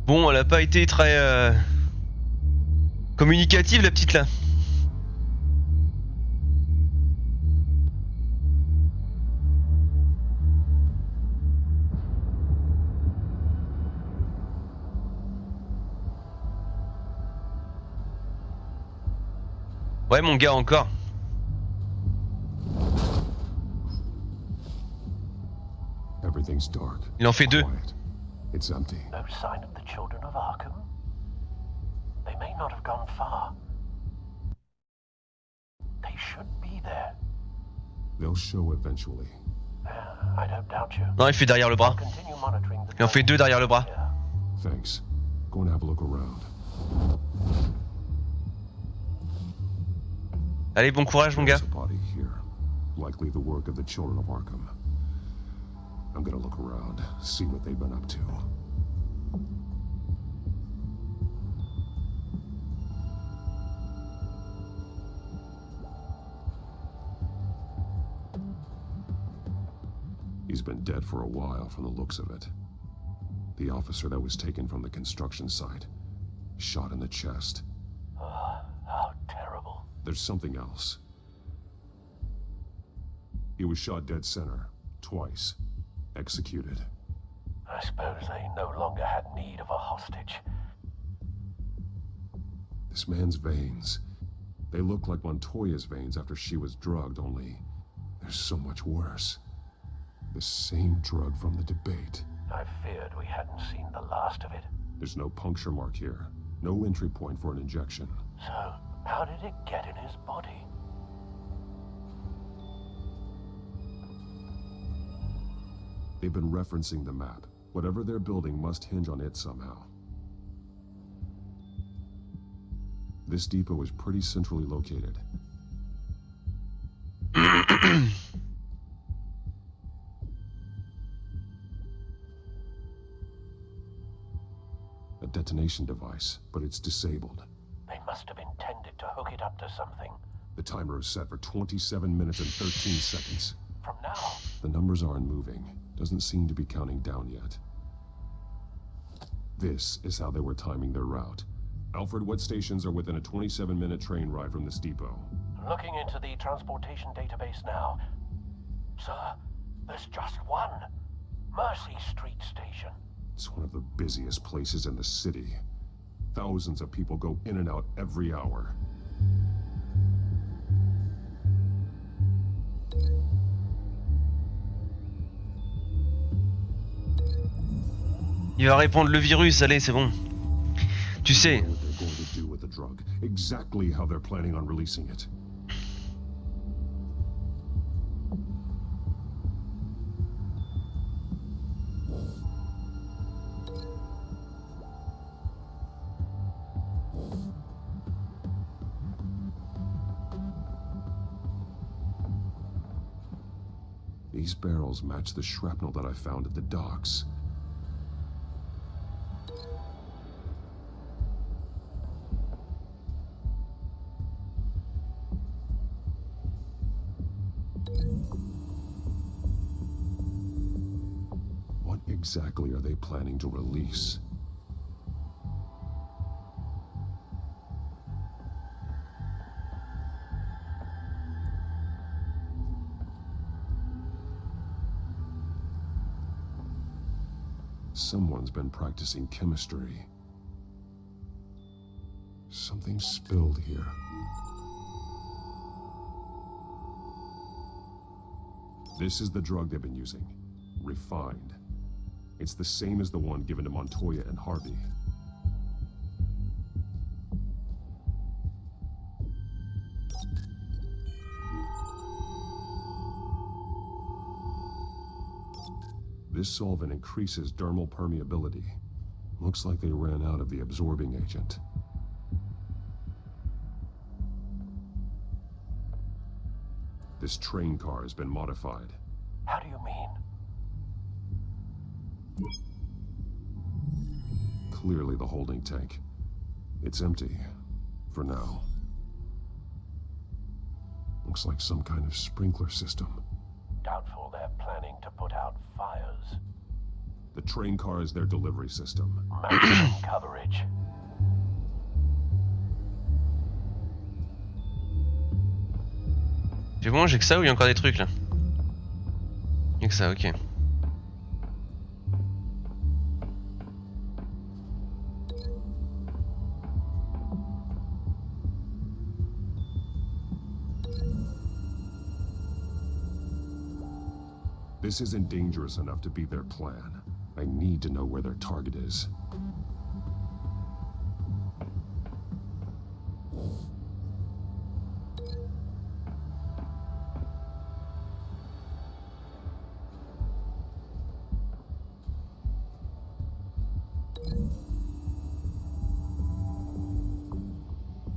Bon, elle a pas été très communicative la petite là. Ouais mon gars encore. Everything's dark. Il en fait 2. It's empty. No sign of the children of Arkham? They may not have gone far. They should be there. They'll show eventually. I don't doubt you. Non, il fait derrière le bras. Il en fait 2 derrière le bras. Thanks. Go and have a look around. Allez, bon courage mon gars. There's a body here. Likely the work of the children of Arkham. I'm gonna look around, see what they've been up to. He's been dead for a while from the looks of it. The officer that was taken from the construction site, shot in the chest. How terrible. There's something else. He was shot dead center, twice. Executed. I suppose they no longer had need of a hostage. This man's veins. They look like Montoya's veins after she was drugged, only they're so much worse. The same drug from the debate. I feared we hadn't seen the last of it. There's no puncture mark here. No entry point for an injection. So, how did it get in his body? They've been referencing the map. Whatever they're building must hinge on it somehow. This depot is pretty centrally located. A detonation device, but it's disabled. They must have intended to hook it up to something. The timer is set for 27 minutes and 13 seconds. From now? The numbers aren't moving. Doesn't seem to be counting down yet. This is how they were timing their route. Alfred, what stations are within a 27-minute train ride from this depot? Looking into the transportation database now. Sir, there's just one. Mercy Street Station. It's one of the busiest places in the city. Thousands of people go in and out every hour. Il va répondre le virus, allez, c'est bon. Tu sais. What they're going to do with the drug. Exactly how they're planning on releasing it. These barrels match the shrapnel that I found at the docks. What exactly are they planning to release? Someone's been practicing chemistry. Something spilled here. This is the drug they've been using. Refined. It's the same as the one given to Montoya and Harvey. This solvent increases dermal permeability. Looks like they ran out of the absorbing agent. This train car has been modified. How do you mean? Clearly the holding tank. It's empty. For now. Looks like some kind of sprinkler system. Doubtful they're planning to put out fires. The train car is their delivery system. Maximum coverage. C'est bon, j'ai que ça ou il y a encore des trucs là? Il y a que ça, ok. This isn't dangerous enough to be their plan. I need to know where their target is.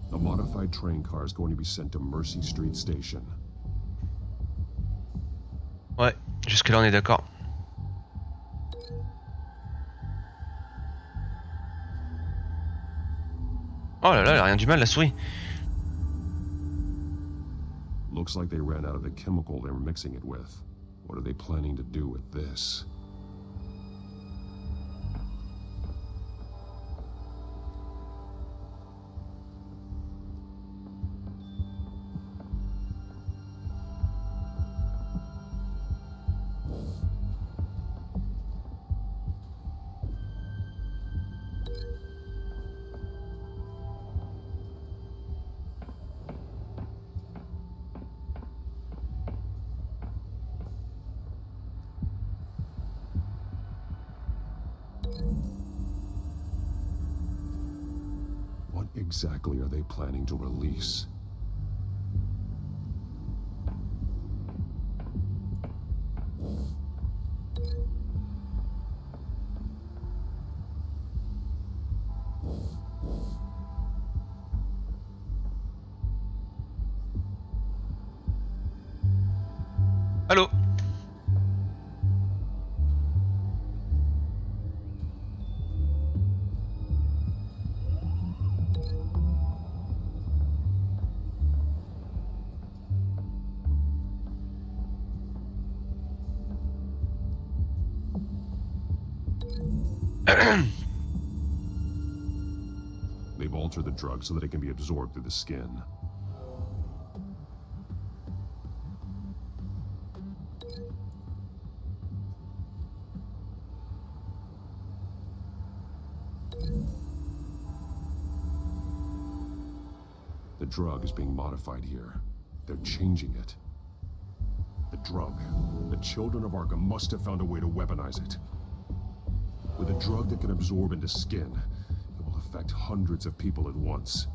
The modified train car is going to be sent to Mercy Street Station. Ouais, jusque là on est d'accord. Oh là là, elle a rien du mal la souris. Looks like they ran out of the chemical they were mixing it with. What are they planning to do with this? What exactly are they planning to release? Allô? They've altered the drug so that it can be absorbed through the skin. The drug is being modified here. They're changing it. The drug. The children of Arkham must have found a way to weaponize it. With a drug that can absorb into skin, it will affect hundreds of people at once.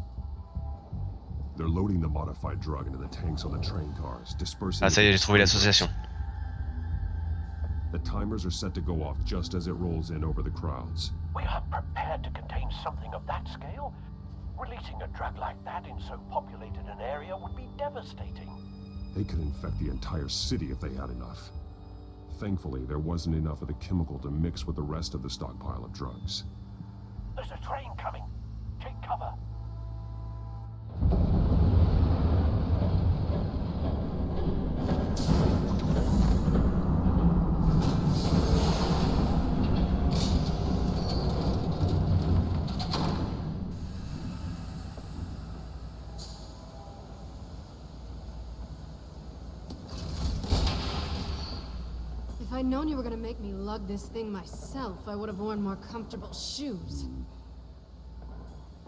They're loading the modified drug into the tanks on the train cars, dispersing. Ah ça y est, j'ai trouvé l'association. The timers are set to go off just as it rolls in over the crowds. We are prepared to contain something of that scale? Releasing a drug like that in so populated an area would be devastating. They could infect the entire city if they had enough. Thankfully, there wasn't enough of the chemical to mix with the rest of the stockpile of drugs. There's a train coming. Take cover. If I'd known you were gonna make me lug this thing myself, I would have worn more comfortable shoes.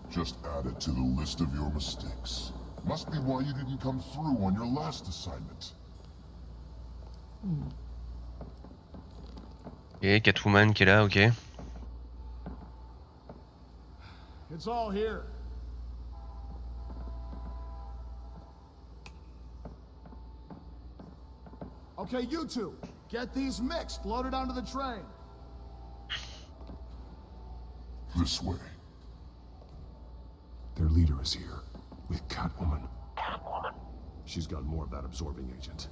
Just add it to the list of your mistakes. Must be why you didn't come through on your last assignment. Et Catwoman qui est là, ok. It's all here. Okay, you two, get these mixed, loaded onto the train. This way. Their leader is here, with Catwoman. Catwoman? She's got more of that absorbing agent.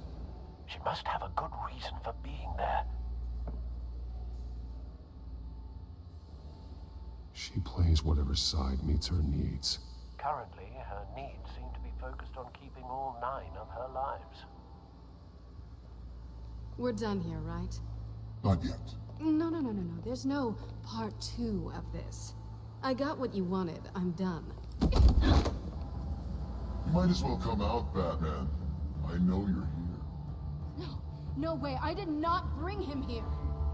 She must have a good reason for being there. She plays whatever side meets her needs. Currently, her needs seem to be focused on keeping all 9 of her lives. We're done here, right? Not yet. No. There's no part 2 of this. I got what you wanted. I'm done. You might as well come out, Batman. I know you're here. No way. I did not bring him here.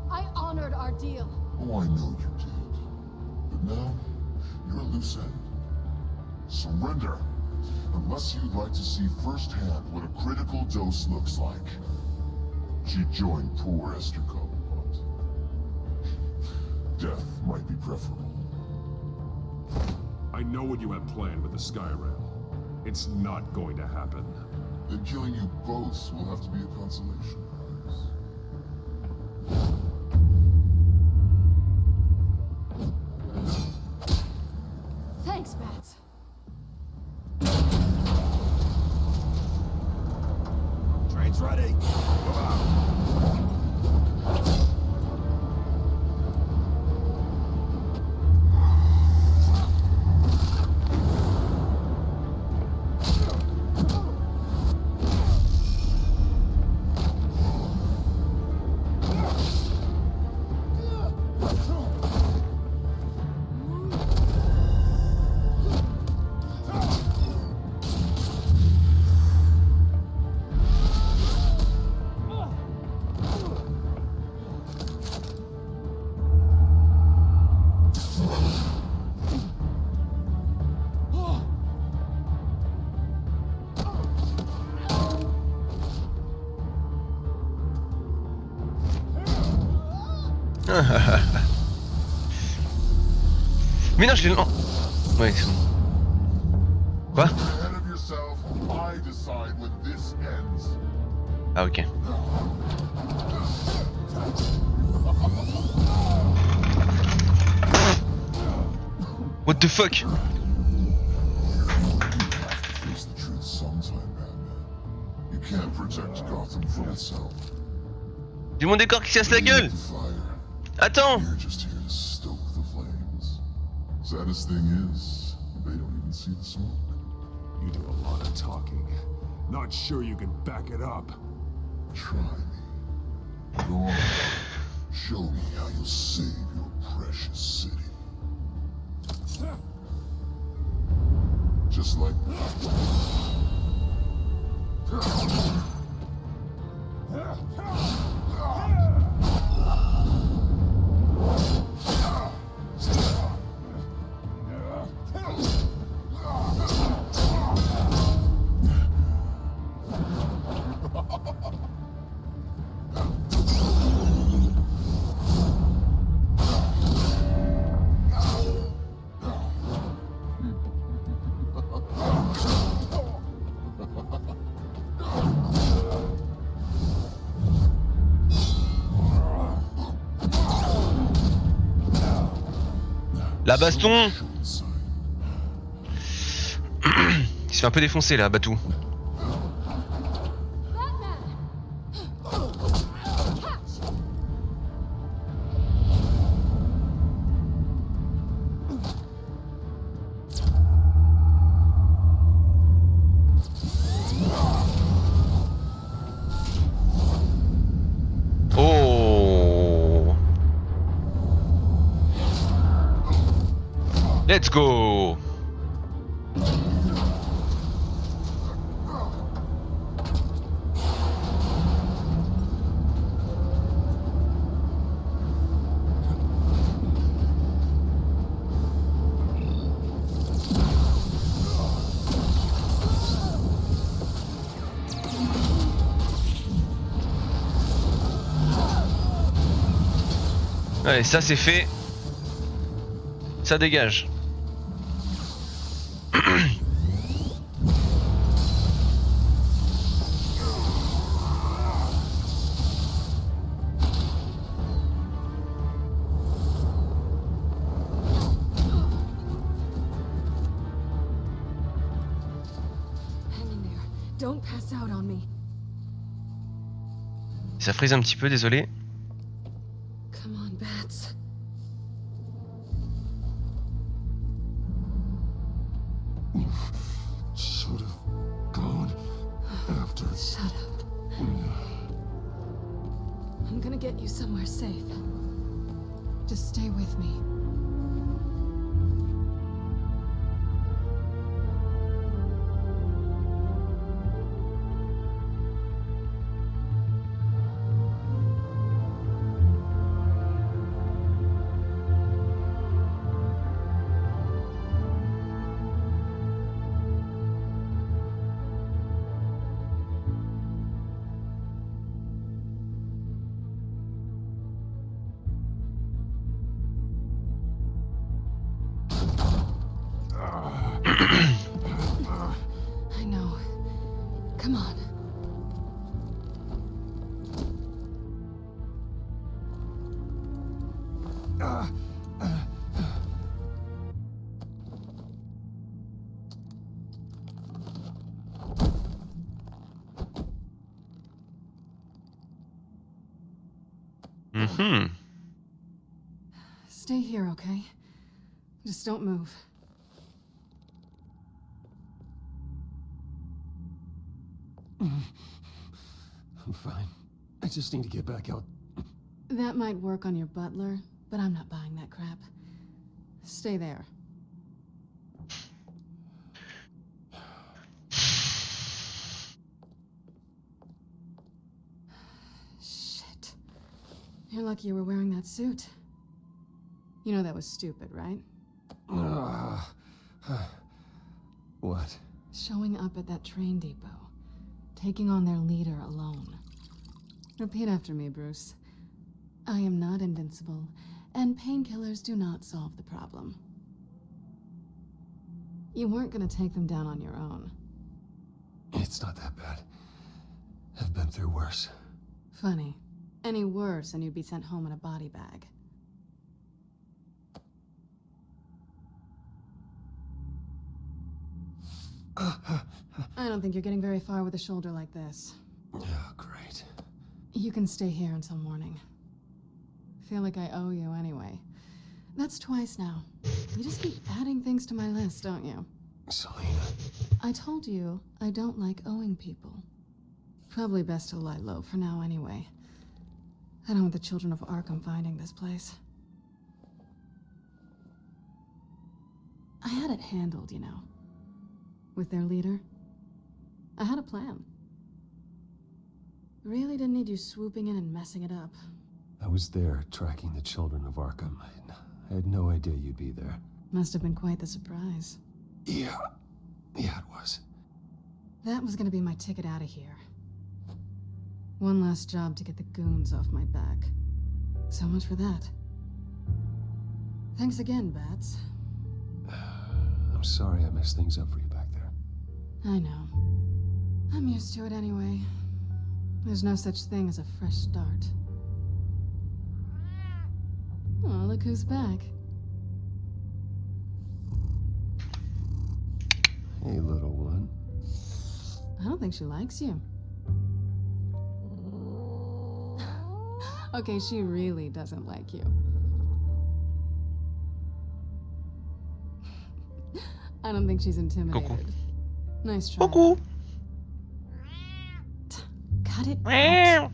I honored our deal. Oh, I know you did. But now, you're a loose end. Surrender. Unless you'd like to see firsthand what a critical dose looks like. She joined poor Esther Cobblepot. Death might be preferable. I know what you have planned with the Skyrail. It's not going to happen. Then killing you both will have to be a consolation prize. Thanks, Bats. Train's ready. Move out. Mais non, je l'ai... Ouais, c'est bon. Quoi? Ah ok. What the fuck? Face the truth sometime, Batman. You can't protect Gotham from itself. J'ai mon décor qui se casse la gueule. Attends. You're just here to stoke the flames. Saddest thing is, they don't even see the smoke. You do a lot of talking. Not sure you can back it up. Try me. Go on. Show me how you'll save your precious city. Just like that. La baston. Il se fait un peu défoncer là, Batou. Let's go. Allez, ça c'est fait. Ça dégage. Ça frise un petit peu, désolé. Come on, Bats. Should have gone after. Shut up. I'm gonna get you somewhere safe. to stay with me. I know. Come on. Mm-hmm. Stay here, okay? Just don't move. I'm fine. I just need to get back out. That might work on your butler, but I'm not buying that crap. Stay there. Shit. You're lucky you were wearing that suit. You know that was stupid, right? What? Showing up at that train depot. Taking on their leader alone. Repeat after me, Bruce. I am not invincible, and painkillers do not solve the problem. You weren't gonna take them down on your own. It's not that bad. I've been through worse. Funny. Any worse and you'd be sent home in a body bag. I don't think you're getting very far with a shoulder like this. Oh, great. You can stay here until morning. Feel like I owe you anyway. That's twice now. You just keep adding things to my list, don't you? Selena. I told you I don't like owing people. Probably best to lie low for now anyway. I don't want the children of Arkham finding this place. I had it handled, you know. With their leader. I had a plan. Really didn't need you swooping in and messing it up. I was there tracking the children of Arkham. I had no idea you'd be there. Must have been quite the surprise. Yeah, it was. That was gonna be my ticket out of here. One last job to get the goons off my back. So much for that. Thanks again, Bats. I'm sorry I messed things up for you back there. I know. I'm used to it anyway. There's no such thing as a fresh start. Oh, look who's back. Hey, little one. I don't think she likes you. Okay, she really doesn't like you. I don't think she's intimidated. Coucou. Nice try. Coucou. Cut it out.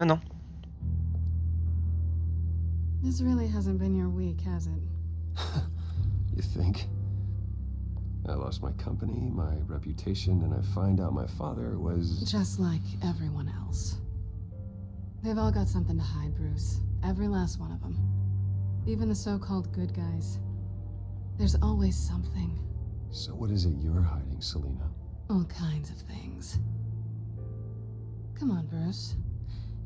Non. This really hasn't been your week, has it? You think? I lost my company, my reputation, and I find out my father was... Just like everyone else. They've all got something to hide, Bruce. Every last one of them. Even the so-called good guys. There's always something. So what is it you're hiding, Selena? All kinds of things. Come on, Bruce.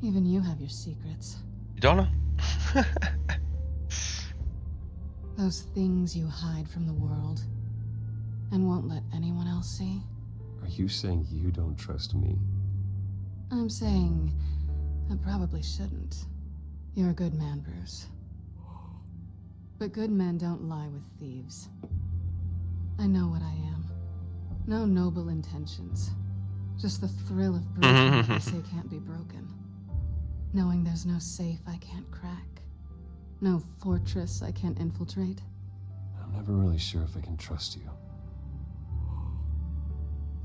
Even you have your secrets. Tu dors là? Those things you hide from the world and won't let anyone else see. Are you saying you don't trust me? I'm saying I probably shouldn't. You're a good man, Bruce. But good men don't lie with thieves. I know what I am. No noble intentions. Just the thrill of breaking what they say can't be broken. Knowing there's no safe I can't crack. No fortress I can't infiltrate. I'm never really sure if I can trust you.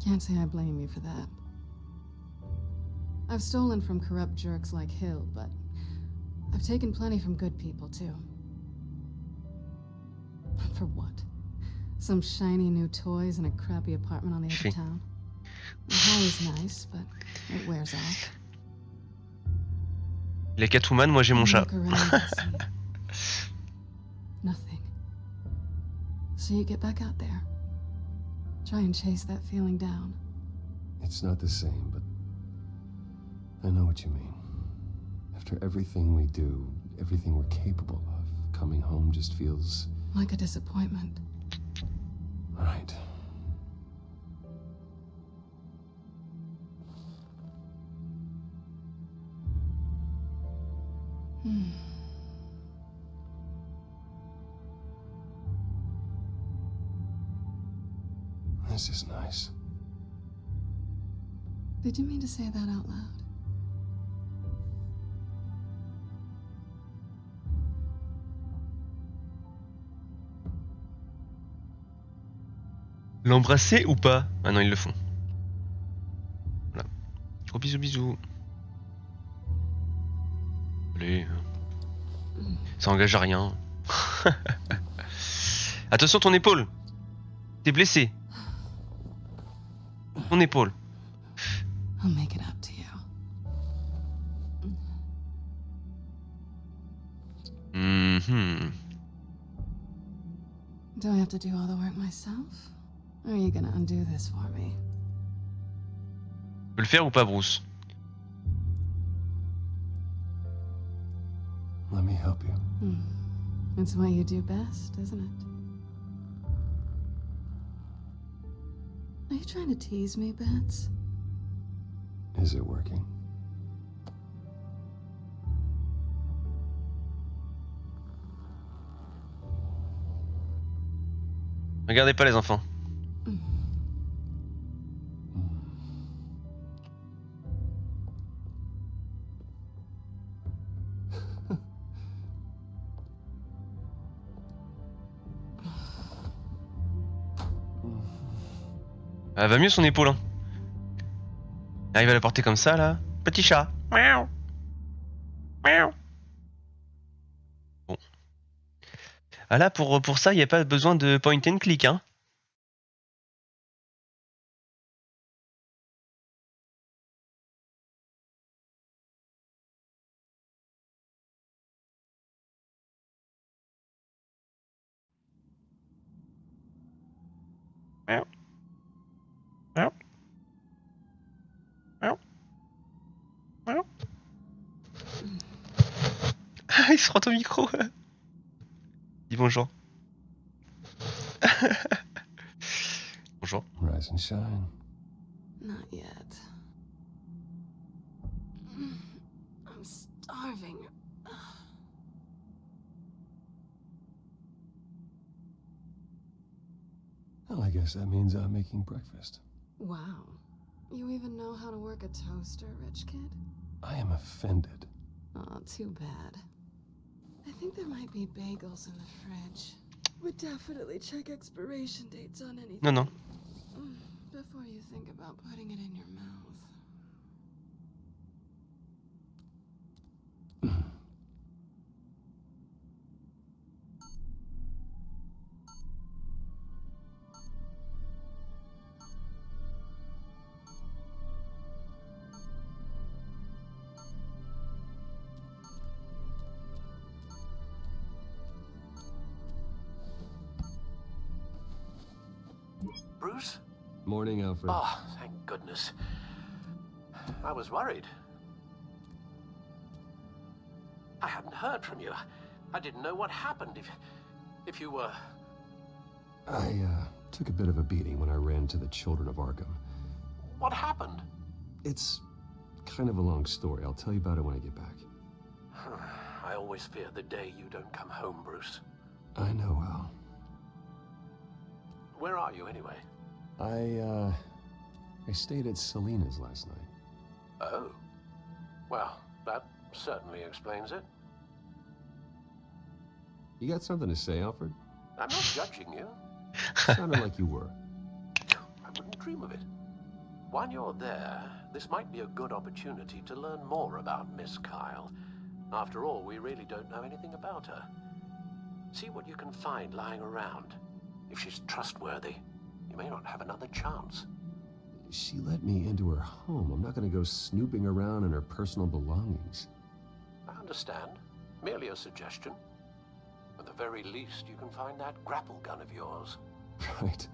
Can't say I blame you for that. I've stolen from corrupt jerks like Hill, but I've taken plenty from good people, too. For what? Some shiny new toys and a crappy apartment on the edge of town? The high is nice, but it wears off. Les Catwoman, moi j'ai mon chat. Look around and see. Nothing. So you get back out there. Try and chase that feeling down. It's not the same, but I know what you mean. After everything we do, everything we're capable of, coming home just feels... like a disappointment. Right. This is nice. Did you mean to say that out loud? L'embrasser ou pas? Ah non, ils le font. Voilà. Gros bisous, bisous. Allez. Ça engage à rien. Attention ton épaule. T'es blessé. Ton épaule. I'll make it up to you. Mhm. Do I have to do all the work myself? Or are you gonna undo this for me? Tu peux le faire ou pas, Bruce? Let me help you. It's what you do best, isn't it? Are you trying to tease me, Bats? Is it working? Regardez pas les enfants. Elle va mieux son épaule. Hein. Il arrive à la porter comme ça là. Petit chat. Miaou. Miaou. Bon. Ah là pour ça il n'y a pas besoin de point and click hein. Miaou. Miaou. Miaou. Miaou. Ah, il se rend au micro. Dis bonjour. Bonjour. Rise and shine. Not yet. I'm starving. Well, I guess that means I'm making breakfast. Wow. You even know how to work a toaster, rich kid? I am offended. Oh, too bad. I think there might be bagels in the fridge. Would definitely check expiration dates on anything. Non, non. Before you think about putting it in your mouth. Bruce? Morning, Alfred. Oh, thank goodness. I was worried. I hadn't heard from you. I didn't know what happened if you were... I took a bit of a beating when I ran to the Children of Arkham. What happened? It's kind of a long story. I'll tell you about it when I get back. I always fear the day you don't come home, Bruce. I know, Al. Where are you, anyway? I stayed at Selena's last night. Oh. Well, that certainly explains it. You got something to say, Alfred? I'm not judging you. Sounded like you were. I wouldn't dream of it. While you're there, this might be a good opportunity to learn more about Miss Kyle. After all, we really don't know anything about her. See what you can find lying around. If she's trustworthy, you may not have another chance. She let me into her home. I'm not gonna go snooping around in her personal belongings. I understand. Merely a suggestion. At the very least, you can find that grapple gun of yours. Right.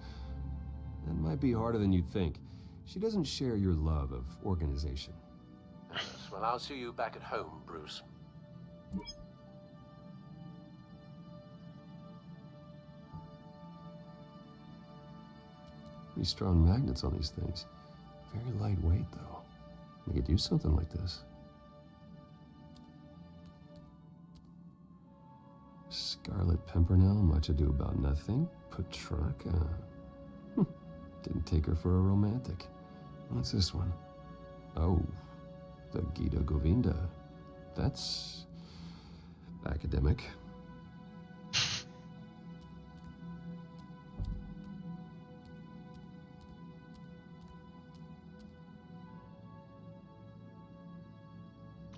That might be harder than you'd think. She doesn't share your love of organization. Yes, well, I'll see you back at home, Bruce. Pretty strong magnets on these things. Very lightweight, though. We could use something like this. Scarlet Pimpernel, much ado about nothing. Petrarca. Didn't take her for a romantic. What's this one? Oh, the Gita Govinda. That's academic.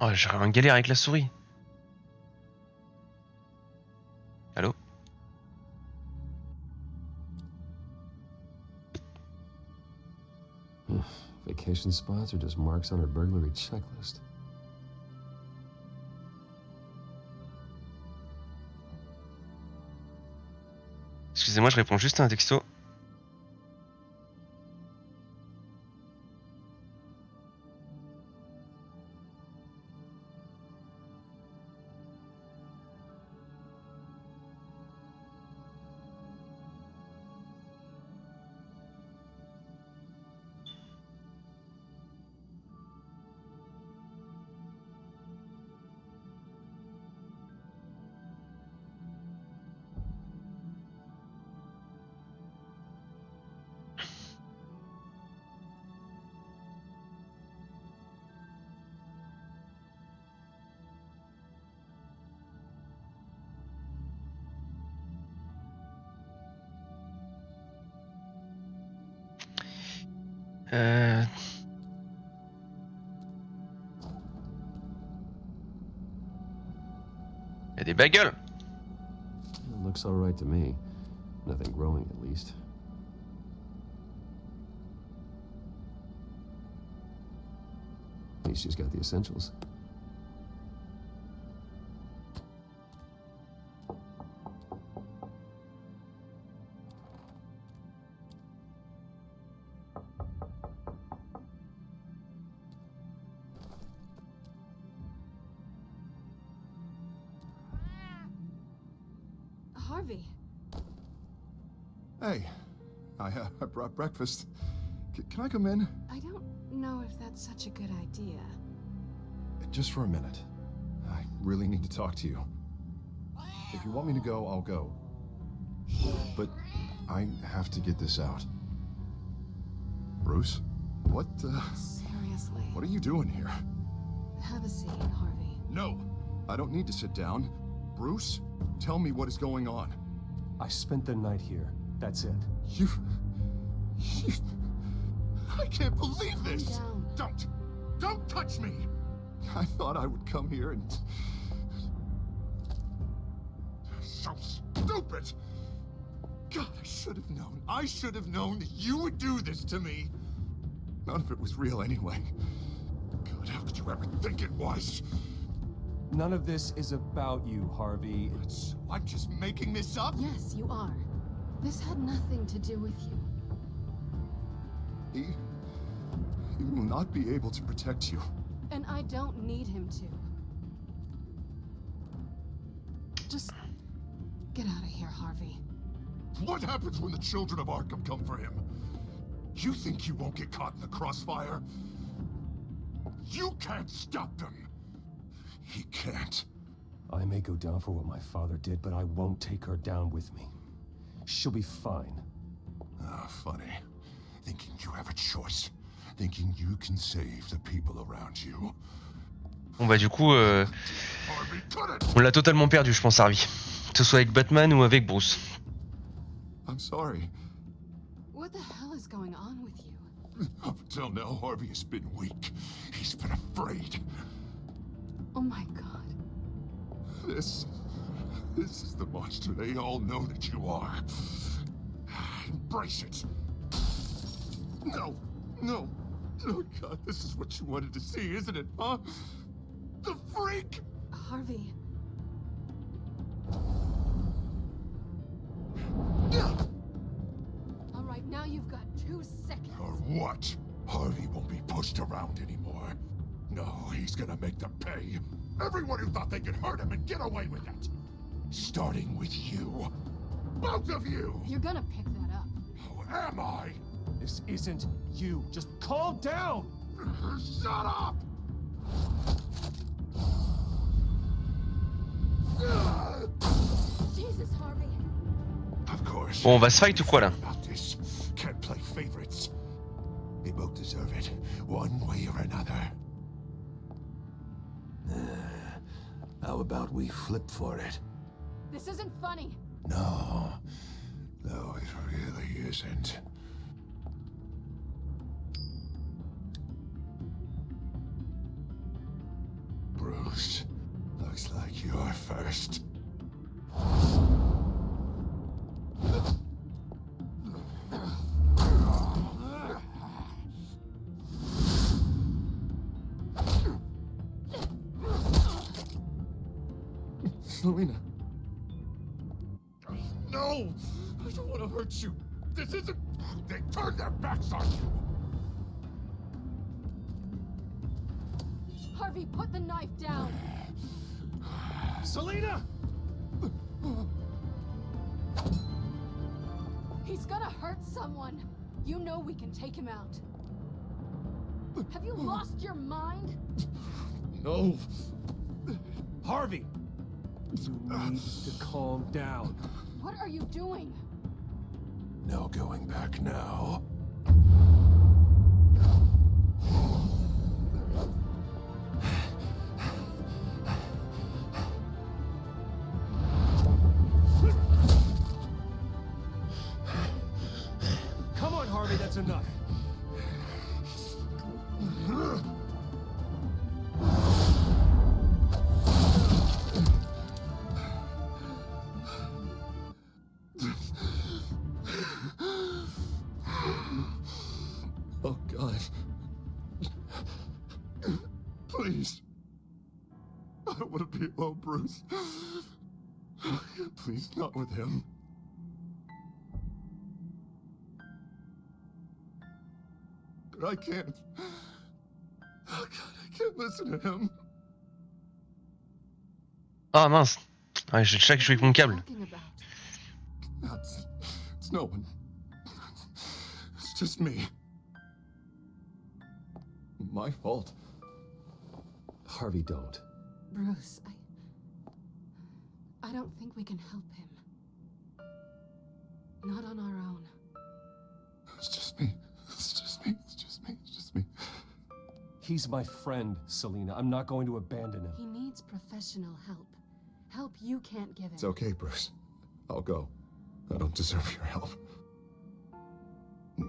Oh, j'ai un galère avec la souris. Allô? Vacation spots are just marks on her burglary checklist. Excusez-moi, je réponds juste à un texto. Il y a des bagels. It looks all right to me. Nothing growing, at least. At least she's got the essentials. Harvey. Hey, I brought breakfast. Can I come in? I don't know if that's such a good idea. Just for a minute. I really need to talk to you. If you want me to go, I'll go. But I have to get this out. Bruce? What, Seriously. What are you doing here? Have a seat, Harvey. No! I don't need to sit down. Bruce, tell me what is going on. I spent the night here. That's it. You... I can't believe this! Calm down. Don't touch me! I thought I would come here and... So stupid! God, I should have known that you would do this to me! None of it was real anyway. God, how could you ever think it was? None of this is about you, Harvey. So I'm just making this up? Yes, you are. This had nothing to do with you. He will not be able to protect you. And I don't need him to. Just get out of here, Harvey. What happens when the children of Arkham come for him? You think he won't get caught in the crossfire? You can't stop them. He can't. I may go down for what my father did, but I won't take her down with me. She'll be fine. Ah, funny. Thinking you have a choice. Thinking you can save the people around you. Bon bah du coup, on l'a totalement perdu, je pense, Harvey. Que ce soit avec Batman ou avec Bruce. I'm sorry. What the hell is going on with you? Up until now, Harvey has been weak. He's been afraid. Oh my god. This is the monster they all know that you are. Embrace it. No. Oh god, this is what you wanted to see, isn't it, huh? The freak! Harvey. All right, now you've got 2 seconds. Or what? Harvey won't be pushed around anymore. No, he's gonna make them pay. Everyone who thought they could hurt him and get away with it. Starting with you. Both of you! You're gonna pick that up. Who am I? This isn't you. Just calm down! Shut up! Jesus, Harvey. Of course. Bon, on va se fight ou quoi là? Can't play favorites. They both deserve it, one way or another. How about we flip for it? This isn't funny. No, it really isn't. Bruce, looks like you're first. Selena. No! I don't want to hurt you. This isn't... They turned their backs on you. Harvey, put the knife down. Selena! He's gonna hurt someone. You know we can take him out. Have you lost your mind? No. Harvey! You need to calm down. What are you doing? No going back now. Come on, Harvey, that's enough. Oh, God. Please. I don't want to be alone, Bruce. Please, not with him. But I can't. Oh, God, I can't listen to him. Ah mince. Ouais, je check, je suis avec mon câble. It's no one. It's just me. My fault. Harvey, don't. Bruce, I don't think we can help him. Not on our own. It's just me. It's just me. It's just me. It's just me. He's my friend, Selena. I'm not going to abandon him. He needs professional help. Help you can't give him. It's okay, Bruce. I'll go. I don't deserve your help.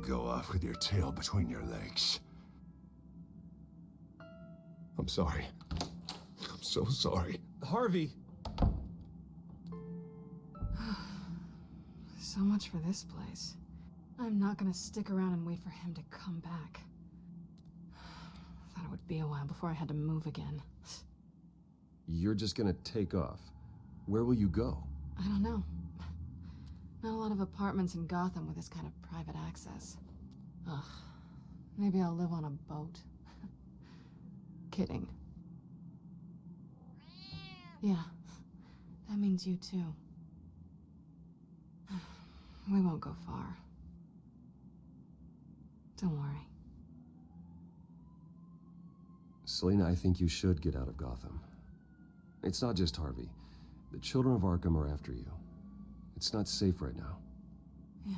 Go off with your tail between your legs. I'm sorry. I'm so sorry. Harvey! So much for this place. I'm not gonna stick around and wait for him to come back. Thought it would be a while before I had to move again. You're just gonna take off. Where will you go? I don't know. Not a lot of apartments in Gotham with this kind of private access. Ugh. Maybe I'll live on a boat. Kidding. Yeah. That means you too. We won't go far. Don't worry. Selena, I think you should get out of Gotham. It's not just Harvey. The children of Arkham are after you. It's not safe right now. Yeah.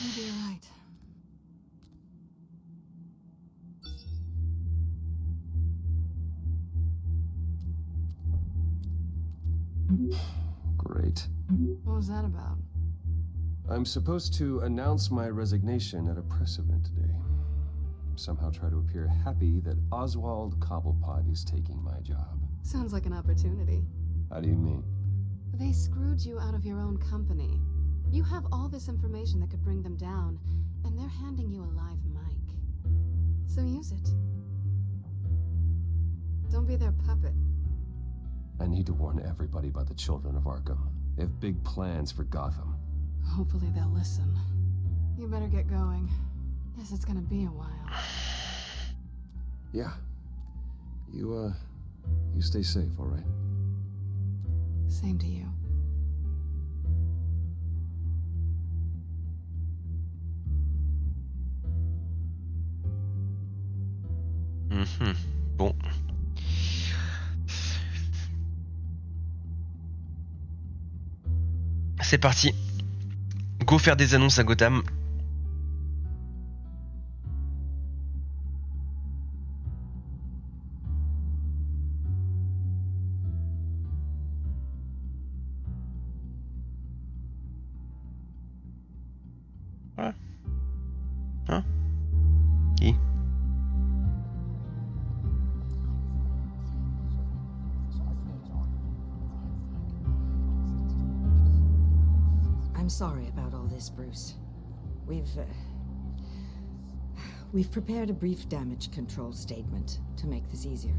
Maybe you're right. Great. What was that about? I'm supposed to announce my resignation at a press event today. Somehow try to appear happy that Oswald Cobblepot is taking my job. Sounds like an opportunity. How do you mean? They screwed you out of your own company. You have all this information that could bring them down, and they're handing you a live mic. So use it. Don't be their puppet. I need to warn everybody about the children of Arkham. They have big plans for Gotham. Hopefully they'll listen. You better get going. Guess it's gonna be a while. Yeah. You stay safe, all right? Same to you. Bon. C'est parti. Go faire des annonces à Gotham. Voilà. Hein? Qui? I'm sorry about all this, Bruce. We've prepared a brief damage control statement to make this easier.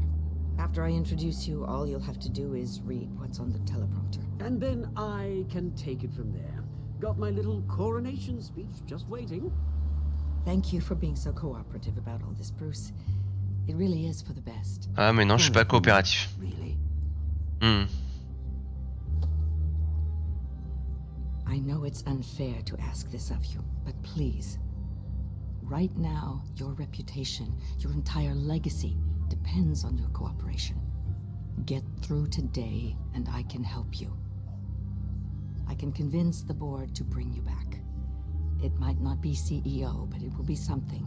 After I introduce you, all you'll have to do is read what's on the teleprompter. And then I can take it from there. Got my little coronation speech just waiting. Thank you for being so cooperative about all this, Bruce. It really is for the best. Ah mais non, je suis pas coopératif. Really? I know it's unfair to ask this of you, but please. Right now, your reputation, your entire legacy, depends on your cooperation. Get through today, and I can help you. I can convince the board to bring you back. It might not be CEO, but it will be something.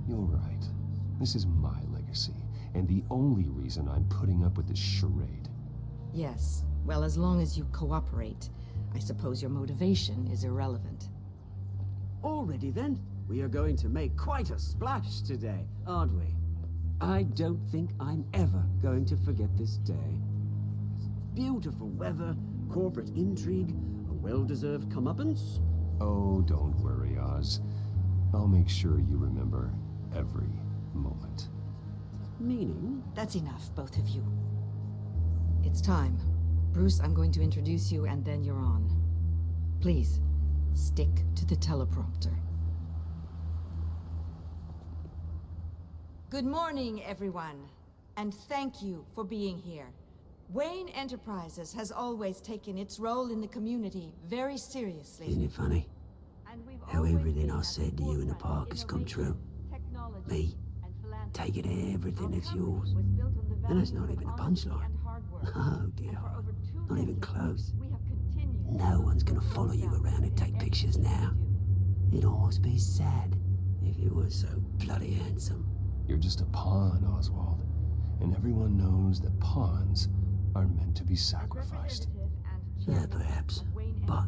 You're right. This is my legacy, and the only reason I'm putting up with this charade. Yes, well, as long as you cooperate, I suppose your motivation is irrelevant. Already then, we are going to make quite a splash today, aren't we? I don't think I'm ever going to forget this day. Beautiful weather, corporate intrigue, a well-deserved comeuppance. Oh, don't worry, Oz. I'll make sure you remember every moment. Meaning? That's enough, both of you. It's time. Bruce, I'm going to introduce you, and then you're on. Please, stick to the teleprompter. Good morning, everyone, and thank you for being here. Wayne Enterprises has always taken its role in the community very seriously. Isn't it funny? How everything I said to you in the park has come true. Me, taking everything that's yours. And that's not even a punchline. Oh dear, not even close. No one's gonna follow you around and take pictures now. It'd almost be sad if you were so bloody handsome. You're just a pawn, Oswald. And everyone knows that pawns are meant to be sacrificed. Yeah, perhaps. But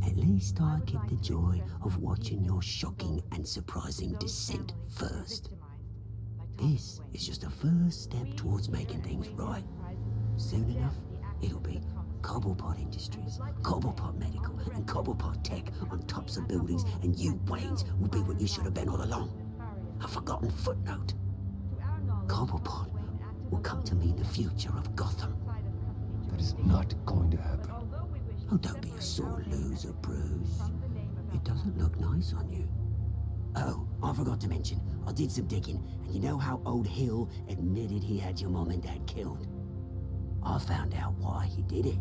at least I get the joy of watching your shocking and surprising descent first. This is just a first step towards making things right. Soon enough, it'll be Cobblepot Industries, Cobblepot Medical, and Cobblepot Tech on tops of buildings, and you, Waynes, will be what you should have been all along. A forgotten footnote. Cobblepot will come to mean the future of Gotham. That is not going to happen. Oh, don't be a sore loser, Bruce. It doesn't look nice on you. Oh, I forgot to mention, I did some digging, and you know how old Hill admitted he had your mom and dad killed? I found out why he did it.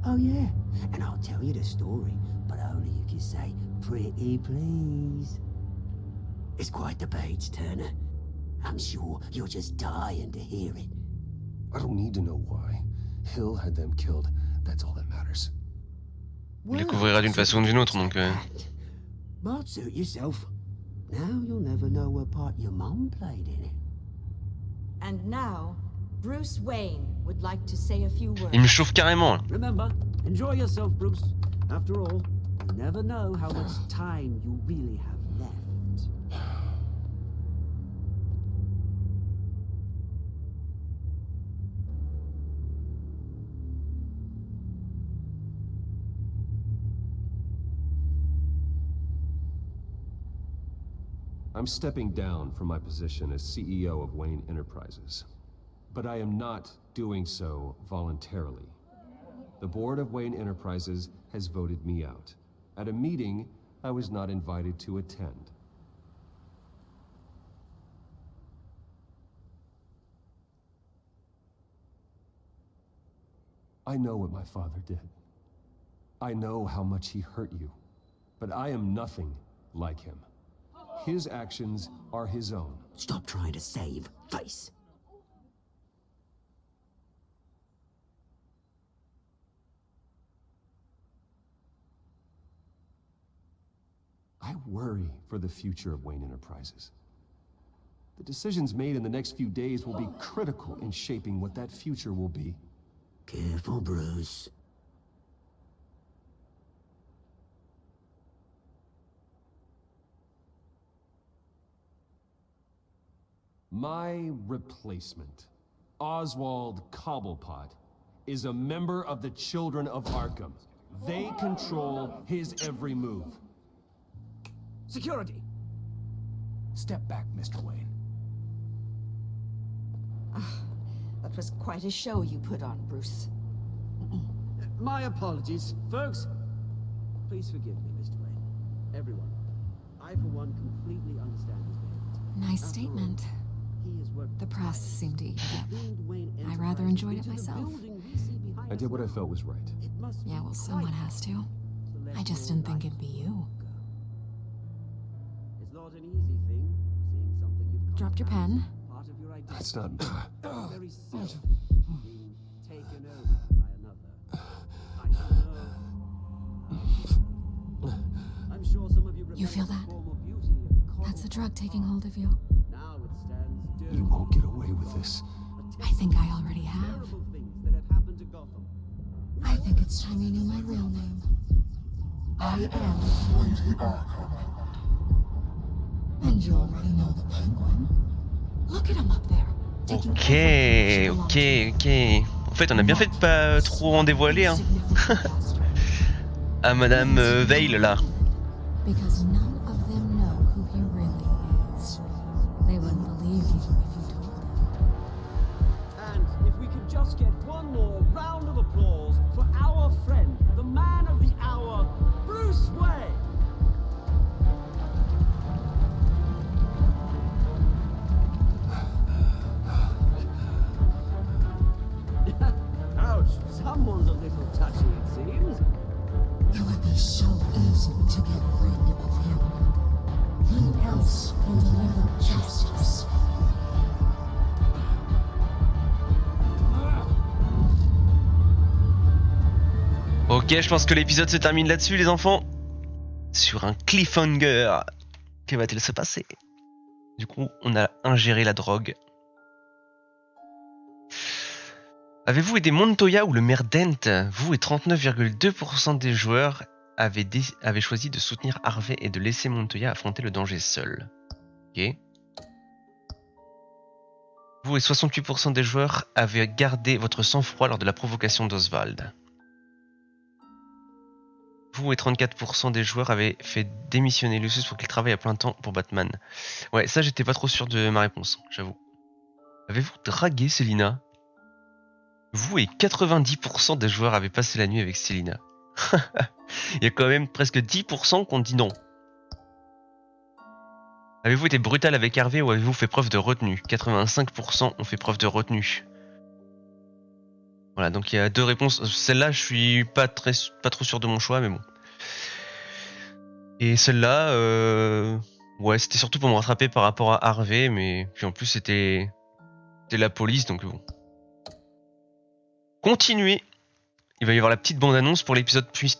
Oh yeah, and I'll tell you the story, but only if you say, pretty please. It's quite the page, Turner. I'm sure you're just dying to hear it. I don't need to know why. Hill had them killed. That's all that matters. Il découvrira d'une façon ou d'une autre, donc... Might suit yourself. Now you'll never know what part your mom played in it. And now, Bruce Wayne would like to say a few words. Il me chauffe carrément. Remember, enjoy yourself, Bruce. After all, You never know how much time you really have left. I'm stepping down from my position as CEO of Wayne Enterprises. But I am not doing so voluntarily. The board of Wayne Enterprises has voted me out at a meeting I was not invited to attend. I know what my father did. I know how much he hurt you, but I am nothing like him. His actions are his own. Stop trying to save face. I worry for the future of Wayne Enterprises. The decisions made in the next few days will be critical in shaping what that future will be. Careful, Bruce. My replacement, Oswald Cobblepot, is a member of the Children of Arkham. They control his every move. Security! Step back, Mr. Wayne. That was quite a show you put on, Bruce. My apologies, folks. Please forgive me, Mr. Wayne. Everyone. I, for one, completely understand his behavior. Nice statement. The press seemed to eat it up. I rather enjoyed it myself. I did what I felt was right. Yeah, well, someone has to. I just didn't think it'd be you. It's not an easy thing, seeing something you've Dropped your pen. part of your identity. That's not... Very self being taken over by another. I don't know. I'm sure some of you You feel that? That's the drug taking hold of you. Now it stands You won't get away with this. I think I already have. that have happened to Gotham. I think it's time you knew my real name. I am Lady Arkham. And you already know the Penguin. Look at him up there. Ok. En fait, on a bien fait de pas trop en dévoiler, hein. À Madame Vale, là. Because none of them know who he really is. They wouldn't believe you if you told them. And if we could just get one more round of applause for our friend, the man of the hour, Bruce Wayne. Ouch, someone's a little touchy, it seems. It would be so easy to get rid of him. Who else will deliver justice? Ok, je pense que l'épisode se termine là-dessus, les enfants. Sur un cliffhanger. Que va-t-il se passer? Du coup, on a ingéré la drogue. Avez-vous aidé Montoya ou le maire Dent? Vous et 39,2% des joueurs avaient choisi de soutenir Harvey et de laisser Montoya affronter le danger seul. Ok. Vous et 68% des joueurs avez gardé votre sang-froid lors de la provocation d'Oswald. Vous et 34% des joueurs avez fait démissionner Lucius pour qu'il travaille à plein temps pour Batman. Ouais, ça j'étais pas trop sûr de ma réponse, j'avoue. Avez-vous dragué Selina? Vous et 90% des joueurs avaient passé la nuit avec Selina. Il y a quand même presque 10% qui ont dit non. Avez-vous été brutal avec Harvey ou avez-vous fait preuve de retenue? 85% ont fait preuve de retenue. Voilà, donc il y a deux réponses. Celle-là, je suis pas trop sûr de mon choix, mais bon. Et celle-là, ouais, c'était surtout pour me rattraper par rapport à Harvey, mais puis en plus c'était la police, donc bon. Continuez. Il va y avoir la petite bande-annonce pour l'épisode puissant,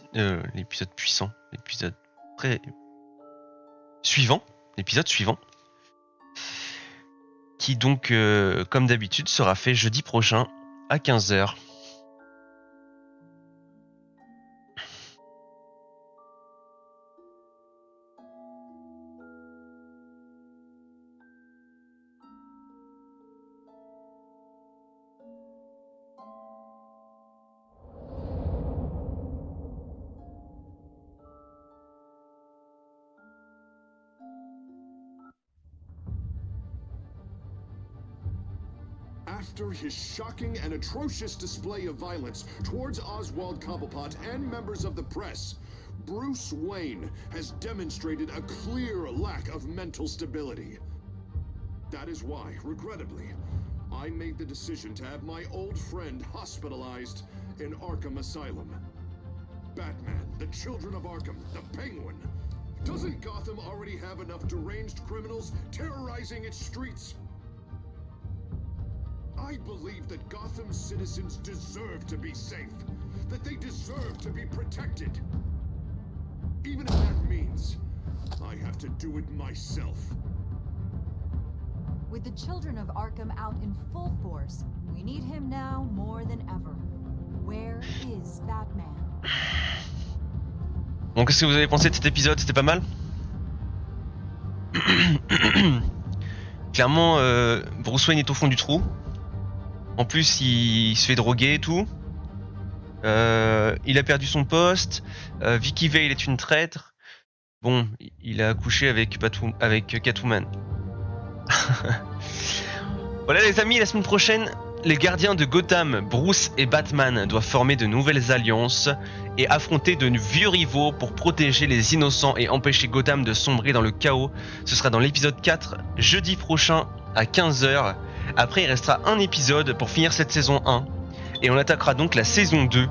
l'épisode très suivant, l'épisode suivant, qui donc, comme d'habitude, sera fait jeudi prochain à 15h. After his shocking and atrocious display of violence towards Oswald Cobblepot and members of the press, Bruce Wayne has demonstrated a clear lack of mental stability. That is why, regrettably, I made the decision to have my old friend hospitalized in Arkham Asylum. Batman, the Children of Arkham, the Penguin. Doesn't Gotham already have enough deranged criminals terrorizing its streets? I believe that Gotham's citizens deserve to be safe, that they deserve to be protected. Even if that means I have to do it myself. With the children of Arkham out in full force, we need him now more than ever. Where is Batman? Bon, qu'est-ce que vous avez pensé de cet épisode? C'était pas mal? Clairement, Bruce Wayne est au fond du trou. En plus, il se fait droguer et tout. Il a perdu son poste. Vicky Vale est une traître. Bon, il a accouché avec Catwoman. Voilà les amis, la semaine prochaine, les gardiens de Gotham, Bruce et Batman, doivent former de nouvelles alliances et affronter de vieux rivaux pour protéger les innocents et empêcher Gotham de sombrer dans le chaos. Ce sera dans l'épisode 4, jeudi prochain à 15h. Après, il restera un épisode pour finir cette saison 1. Et on attaquera donc la saison 2